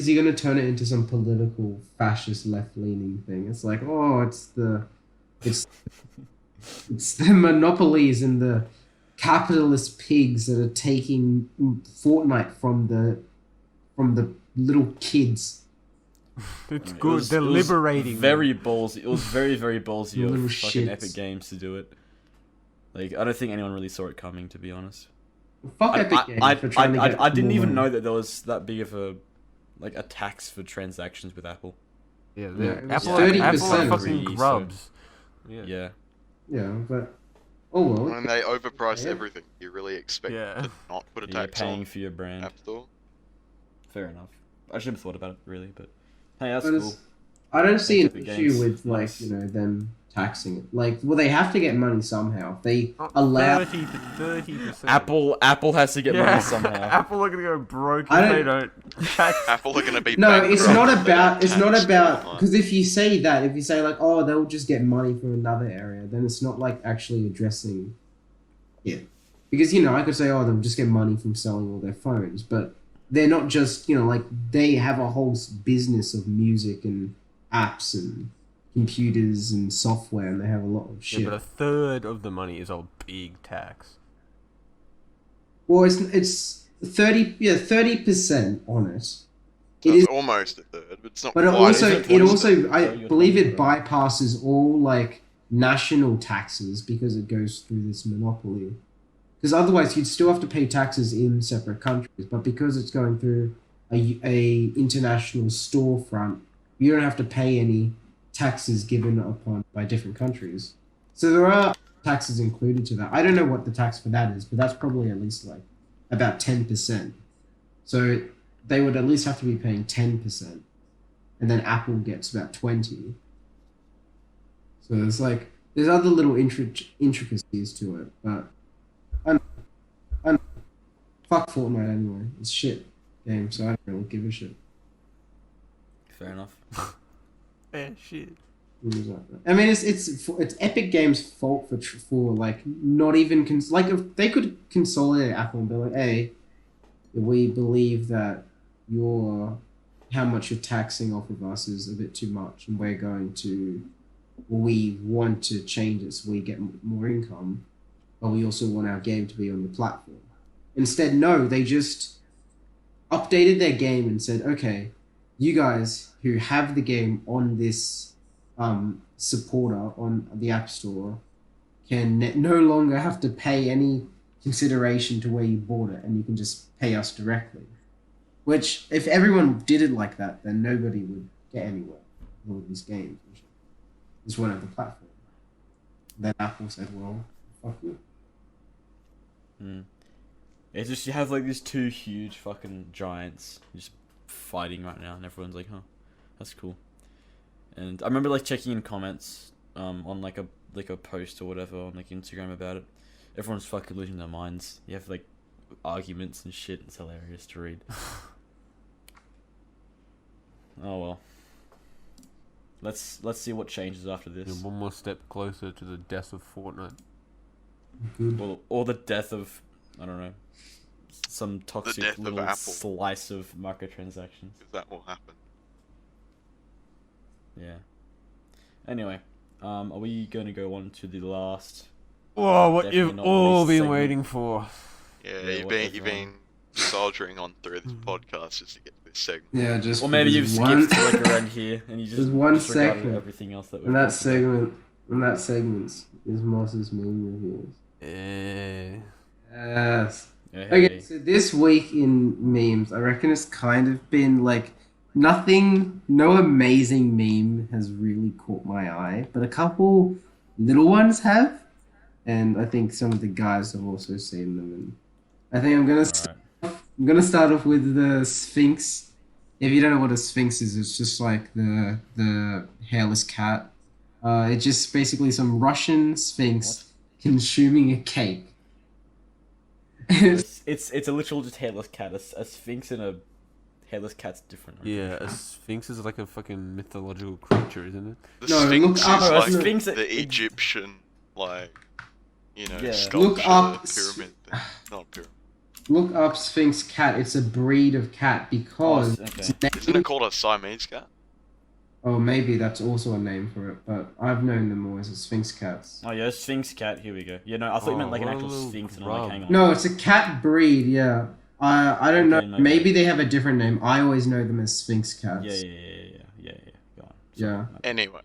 he gonna turn it into some political fascist left leaning thing? It's like, oh, it's the monopolies and the capitalist pigs that are taking Fortnite from the little kids. It's It good. was- They're it was liberating. Very ballsy. It was very, very ballsy Little of fucking shits. Epic Games to do it. Like, I don't think anyone really saw it coming, to be honest. Fuck Epic Games for trying to get I didn't more even money. know that there was that big of a tax for transactions with Apple. Yeah, Yeah, it was Apple, 30%. Apple are fucking Agree, so- grubs. Yeah. Yeah. Yeah, but oh well. When they overprice Yeah. everything, you really expect Yeah. to not put a You're tax paying on for your brand. App Store. Fair enough. I should have thought about it, really, but hey, that's But cool. it's- I don't see an Epic issue Games. with Nice. them taxing it. Like, well, they have to get money somehow. They Not allow. 30%. Apple has to get money somehow. Apple are gonna go broke I if they don't- don't tax. Apple are going to be No, bankrupt it's not if they about. don't It's not tax about Fortnite. because if you say that, if you say like, oh, they'll just get money from another area, then it's not like actually addressing it. Because I could say, oh, they'll just get money from selling all their phones, but they're not just like they have a whole business of music and apps and computers and software, and they have a lot of shit. Yeah, but a third of the money is a big tax. Well, it's 30% on it. So It it's is, almost a third, but it's not but quite. I you're believe talking it about- bypasses all like national taxes because it goes through this monopoly. Because otherwise, you'd still have to pay taxes in separate countries. But because it's going through a international storefront, you don't have to pay any taxes given upon by different countries. So there are taxes included to that. I don't know what the tax for that is, but that's probably at least like about 10%. So they would at least have to be paying 10%, and then Apple gets about 20. So there's other little intricacies to it, but I fuck Fortnite anyway. It's shit game, so I don't really give a shit. Fair enough. Shit. I mean, it's Epic Games' fault for like not even like if they could consolidate Apple and be like, hey, we believe that how much you're taxing off of us is a bit too much, and we want to change it so we get more income, but we also want our game to be on the platform. Instead, no, they just updated their game and said, okay, you guys who have the game on this supporter on the App Store can no longer have to pay any consideration to where you bought it, and you can just pay us directly. Which, if everyone did it like that, then nobody would get anywhere with all these games. Just won't have the platform. Then Apple said, well, fuck you. It's just you have like these two huge fucking giants just fighting right now, and everyone's like, huh, that's cool. And I remember like checking in comments on like a post or whatever on like Instagram about it. Everyone's fucking losing their minds. You have like arguments and shit. It's hilarious to read. Oh well. Let's see what changes after this. You're one more step closer to the death of Fortnite. Good. Well, or the death of, I don't know, some toxic death of little Apple. slice of microtransactions. If that will happen. Yeah. Anyway, are we going to go on to the last? Whoa, what Definitely you've not all least been segment. waiting for. Yeah, Yeah, you've what been everyone- soldiering on through this podcast just to get to this segment. Yeah, just Or maybe you've one, skipped to like around here and you just There's one disregarded segment. everything else that we've and that talked about. segment is Moss's meme reviews. Eh. Yes. Yeah, Okay, hey. so this week in memes, I reckon it's kind of been like no amazing meme has really caught my eye, but a couple little ones have, and I think some of the guys have also seen them. And I think Alright. I'm gonna start off with the Sphinx. If you don't know what a Sphinx is, it's just like the hairless cat. It's just basically some Russian Sphinx consuming a cake. It's a literal just hairless cat. A sphinx and a hairless cat's different. Right? Yeah, a sphinx is like a fucking mythological creature, isn't it? The No, Sphinx is look up- like Sphinx- the Egyptian, like, Yeah. sculpture, Look up- pyramid thing. Not a pyramid. Look up Sphinx cat. It's a breed of cat because Oh, okay. its Isn't name- it called a Siamese cat? Oh, maybe that's also a name for it, but I've known them all as a Sphinx cats. Oh yeah, sphinx cat. Here we go. Yeah, no, I thought you meant like an Oh, actual what a little sphinx, and I'm grub. like, hang on. No, it's a cat breed. Yeah, I don't Okay, know. no, Maybe they have a different name. I always know them as Sphinx cats. Yeah. Go on. Yeah. Anyway,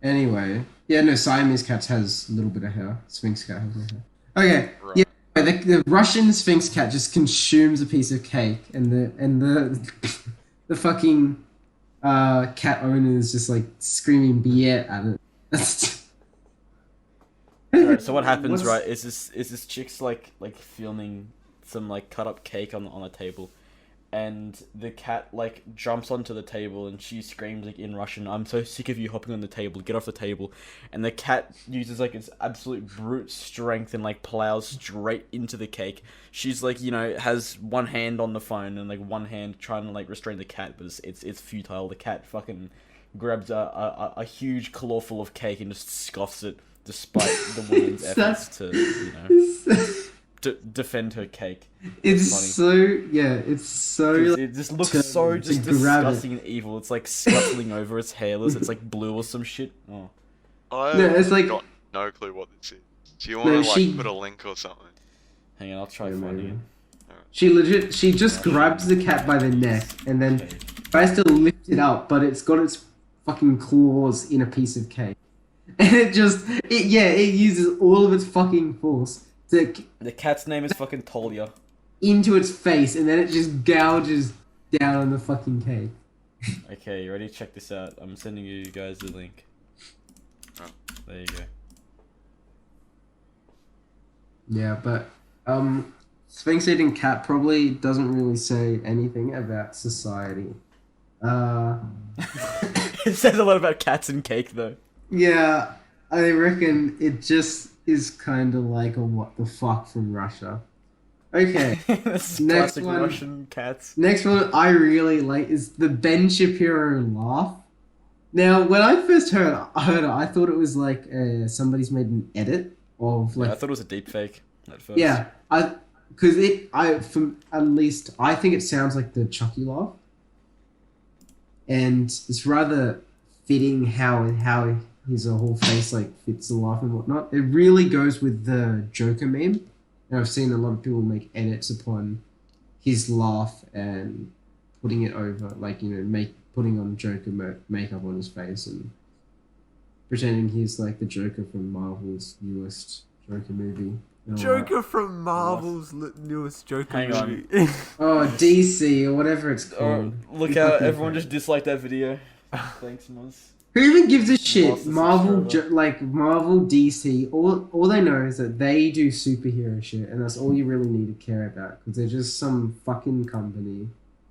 Anyway, yeah, no, Siamese cats has a little bit of hair. Sphinx cat has no hair. Okay, right. yeah, the Russian Sphinx cat just consumes a piece of cake, and the fucking cat owner is just like screaming "biet" at it. Alright, so what happens, What's- right? Is this chick's like filming some like cut up cake on a table, and the cat like jumps onto the table and she screams like in Russian, "I'm so sick of you hopping on the table. Get off the table!" And the cat uses like its absolute brute strength and like plows straight into the cake. She's like, has one hand on the phone and like one hand trying to like restrain the cat, but it's futile. The cat fucking grabs a huge claw full of cake and just scoffs it, despite the woman's efforts to defend her cake. It's funny. so yeah, it's so like, It just looks to- so to just grab it. disgusting and evil. It's like scuttling over. It's hairless. It's like blue or some shit. Oh, I've No, it's like- got no clue what this is. Do you want No, to like she- put a link or something? hang on, I'll try Yeah, finding maybe. it. she just grabs the cat by the neck and then tries to lift it up, but it's got its fucking claws in a piece of cake, and it uses all of its fucking force to The cat's name is fucking Tolia. into its face, and then it just gouges down on the fucking cake. Okay, you ready? Check this out. I'm sending you guys the link. Oh. There you go. Yeah, but Sphinx eating cat probably doesn't really say anything about society. It says a lot about cats and cake, though. Yeah, I reckon it just is kind of like a what the fuck from Russia. Okay, That's Next classic one. Russian cats. next one I really like is the Ben Shapiro laugh. Now, when I first heard it, I thought it was like somebody's made an edit of Yeah, I like thought it was a deep fake at first. yeah, from at least I think it sounds like the Chucky laugh, and it's rather fitting how his whole face like fits the laugh and whatnot. It really goes with the Joker meme, and I've seen a lot of people make edits upon his laugh and putting it over, like putting on Joker makeup on his face and pretending he's like the Joker from Marvel's newest Joker movie. And all that. Joker from Marvel's newest Joker Hang on. movie. Oh, DC or whatever it's Oh, called. look You out! fucking Everyone prick. just disliked that video. Thanks, Moz. Who even gives a shit? Lost the Marvel, subscriber. Marvel, DC. All they know is that they do superhero shit, and that's all you really need to care about because they're just some fucking company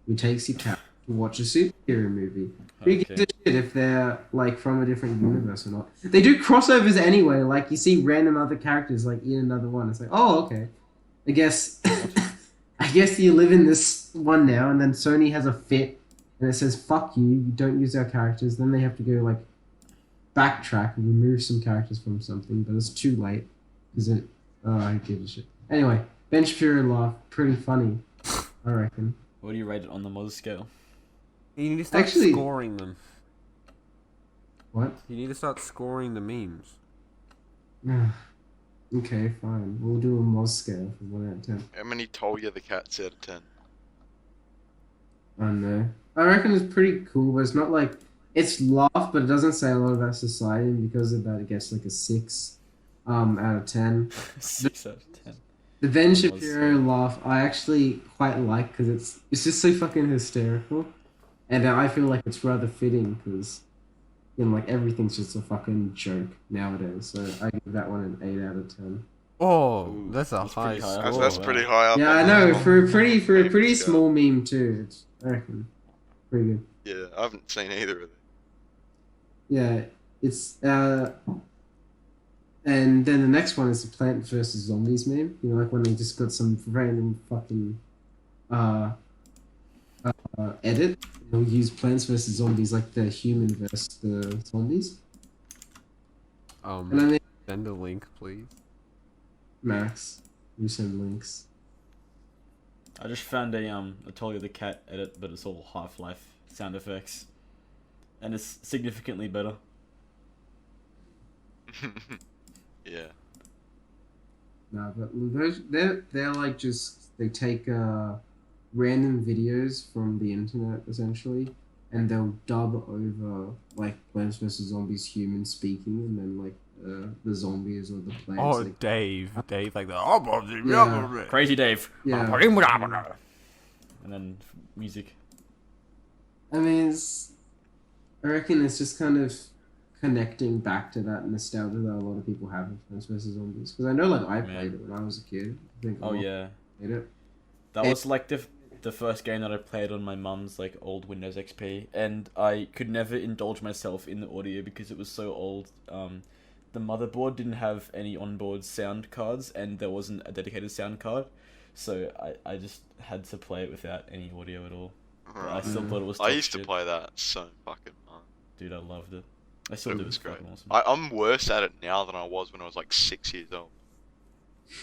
who takes your cat to watch a superhero movie. Who gives a shit if they're like from a different universe or not? They do crossovers anyway. Like you see random other characters like in another one. It's like, oh, okay. I guess, I guess you live in this one now, and then Sony has a fit. And it says, fuck you, you don't use our characters. Then they have to go, like, backtrack and remove some characters from something, but it's too late. Because I give a shit. Anyway, Ben Shapiro laugh, pretty funny, I reckon. What do you rate it on the Moz scale? You need to start Actually- scoring them. What? You need to start scoring the memes. Okay, fine. We'll do a Moz scale from 1 out of 10. How many told you the cat's out of 10? I don't know. I reckon it's pretty cool, but it's not like... It's laugh, but it doesn't say a lot about society, and because of that, it gets like a 6 out of 10. 6 out of 10. The Ben Shapiro laugh, I actually quite like because it's just so fucking hysterical, and I feel like it's rather fitting because, fucking like everything's just a fucking joke nowadays. So I give that one an 8 out of 10. Oh, Ooh, that's a that's high pretty high up. score. That's wow. pretty high up. Yeah, on I the know top for a pretty meme scale. small meme too. I reckon pretty good. Yeah, I haven't seen either of them. Yeah, it's and then the next one is the Plant versus Zombies meme. You know, like when they just got some random fucking uh, edit. They'll use Plants versus Zombies like the human versus the zombies. And I mean, Send a link, please. Max, you send links. I just found a Tolly the Cat edit, but it's all Half-Life sound effects, and it's significantly better. Yeah. No, but those they're like just they take random videos from the internet essentially, and they'll dub over like Plants vs Zombies human speaking, and then like the zombies or the plants. Oh, like, Dave, like the Yeah. Crazy Dave. Yeah. And then music. I mean, I reckon it's just kind of connecting back to that nostalgia that a lot of people have with Plants vs Zombies. Because I know, like, I played it when I was a kid. I think a Oh lot yeah, played it. that was like the first game that I played on my mum's like old Windows XP, and I could never indulge myself in the audio because it was so old. The motherboard didn't have any onboard sound cards, and there wasn't a dedicated sound card, so I just had to play it without any audio at all. But I still thought it was. I used to shit. play that so fucking much. Dude, I loved it. I still It do. was It's great. fucking awesome. I'm worse at it now than I was when I was like 6 years old.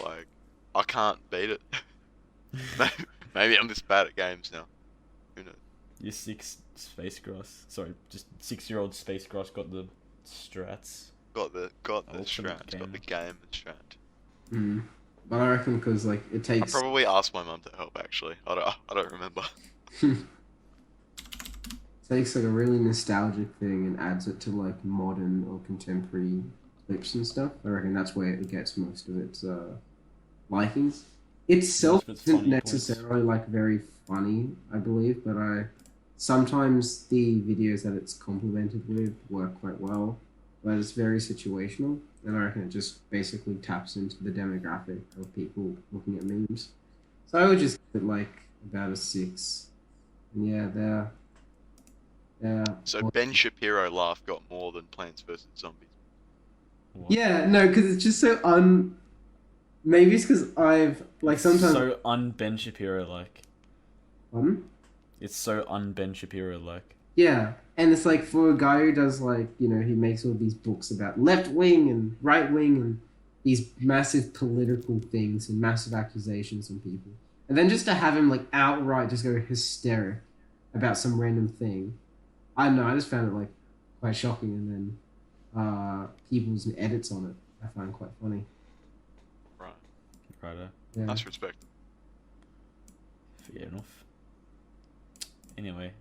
Like, I can't beat it. Maybe I'm just bad at games now. Who knows? Your Spacegrass. Sorry, just 6-year-old Spacegrass got the strats. Got the Ultimate strat. Got the game and strat. Mm. But I reckon because like it I takes. probably asked my mum to help. Actually, I don't remember. Takes like a really nostalgic thing and adds it to like modern or contemporary clips and stuff. I reckon that's where it gets most of its likings. Itself Most of its isn't funny points. necessarily like very funny, I believe, but I sometimes the videos that it's complemented with work quite well, but it's very situational, and I reckon it just basically taps into the demographic of people looking at memes. So I would just give it like about a 6. And yeah, they're So Ben Shapiro laugh got more than Plants vs Zombies. What? yeah, no, because it's just so maybe it's because I've like sometimes. So un-Ben Shapiro like. Pardon? It's so un-Ben Shapiro like. Yeah, and it's like for a guy who does like, you know, he makes all these books about left wing and right wing and these massive political things and massive accusations on people. And then just to have him like outright just go hysteric about some random thing. I don't know, I just found it like quite shocking, and then people's edits on it I find quite funny. Right. Righto. Yeah. That's respect. Fair enough. Anyway.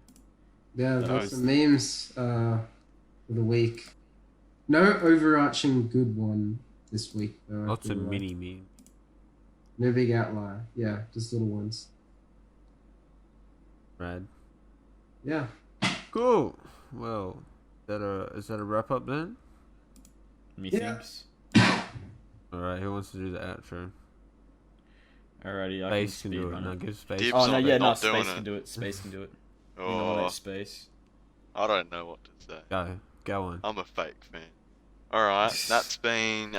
Yeah, That that's was- some memes for the week. No overarching good one this week though. I Lots feel of like. mini memes. No big outlier. Yeah, just little ones. Rad. Yeah. Cool. Well, is that a wrap up then? Methinks. Alright, who wants to do the outro? Alrighty, I Space can can do speed it. run No, it. give Space. Dibs Oh on no, it, yeah, no, not doing Space it. can do it. Space can do it. You know I Oh, like Space. I don't know what to say. Go on. I'm a fake fan. Alright, that's been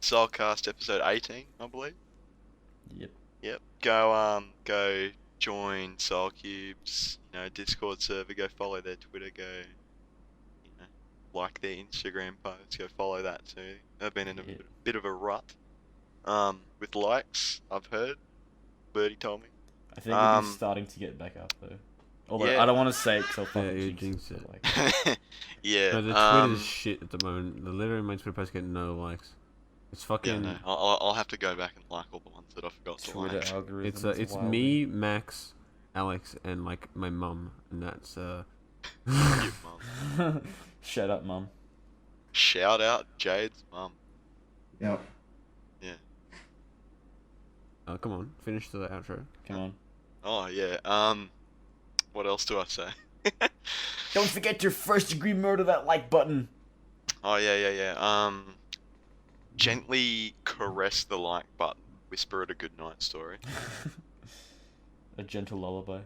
Soulcast episode 18, I believe. Yep. Yep. Go join Soulcube's, Discord server, go follow their Twitter, go like their Instagram posts, go follow that too. They've been in a Yeah. bit of a rut. With likes, I've heard. Birdie told me. I think it is starting to get back up though. Although Yeah. I don't want to say it because I'll Yeah, fucking you jinx jinx it. it. but, like, Yeah. No, the Twitter's shit at the moment. Literally, my Twitter posts get no likes. It's Yeah, fucking. no, I'll have to go back and like all the ones that I forgot to Twitter like. algorithm. It's me, Max, Alex, and like my mum, and that's Your mum. Shut up, mum. Shout out Jade's mum. Yep. come on, finish the outro. Come on. Oh yeah. What else do I say? Don't forget to first degree murder that like button. Oh yeah. Gently caress the like button. Whisper it a good night story. A gentle lullaby.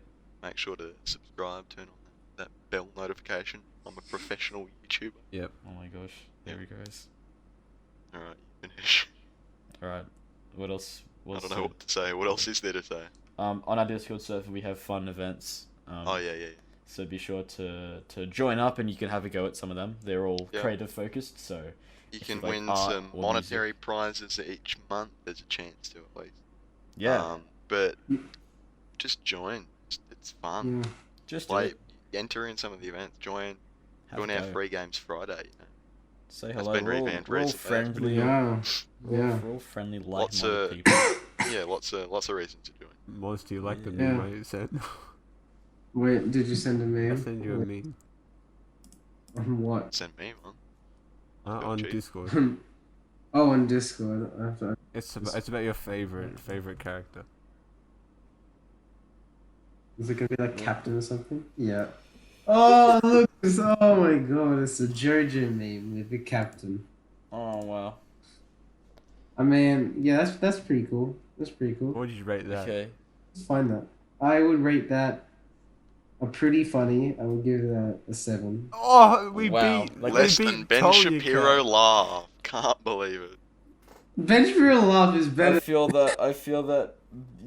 Make sure to subscribe. Turn on that bell notification. I'm a professional YouTuber. Yep. Oh my gosh. There he goes. All right, finish. All right. What else? I don't know what to say. What else is there to say? On our Discord server, we have fun events. Oh yeah. So be sure to join up, and you can have a go at some of them. They're all Yep. creative focused, so You if can like win art some or monetary prizes each month. There's a chance to at least. yeah, But just join. It's fun. Yeah. just do Like it. enter in some of the events. Join Have a our go. free games Friday. You know. Say That's hello. been We're all, revamped we're all recently. friendly. Yeah. Yeah. We're all friendly, Lots like-minded of- people. Yeah, lots of reasons to join. Moz, do you like the Yeah. meme I sent? Wait, did you send a I meme? sent you a meme. What? Send me one. On cheap. Discord. Oh, on Discord. I have to... It's about your favorite character. Is it gonna be like Captain or something? Yeah. Oh, look! Oh my god, it's a JoJo meme with the Captain. Oh wow. I mean, yeah, that's pretty cool. That's pretty cool. What would you rate that? Okay. Let's find that. I would rate that a pretty funny. I would give that a 7. Oh, we Wow. beat. Like, Less we than beat Ben Told You Shapiro Can't. laugh. Can't believe it. Bench Real Love is I better. feel that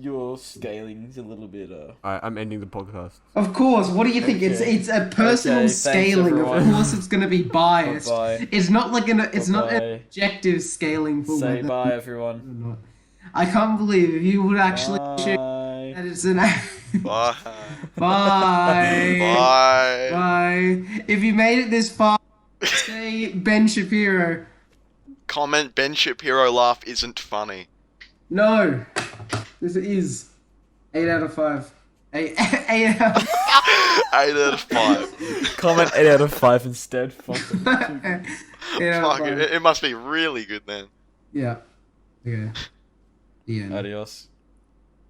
your scaling's a little bit Alright, I'm ending the podcast. Of course. What do you think? Okay. It's a personal Okay, thanks, scaling. Of everyone. course, it's gonna be biased. Bye-bye. It's not like it's not an Bye-bye. objective scaling for Say whether- bye, everyone. or not. I can't believe if you would actually shoot Bye. that it's an. Bye. Bye. Bye. Bye. If you made it this far, say Ben Shapiro. Comment Ben Shapiro laugh isn't funny. No, this is 8 out of 5. 8 out of 8 out of 5. Comment 8 out of 5 instead. Fuck it. 8 out of Fuck 5. it. It must be really good then. Yeah. Okay. The end. Adios.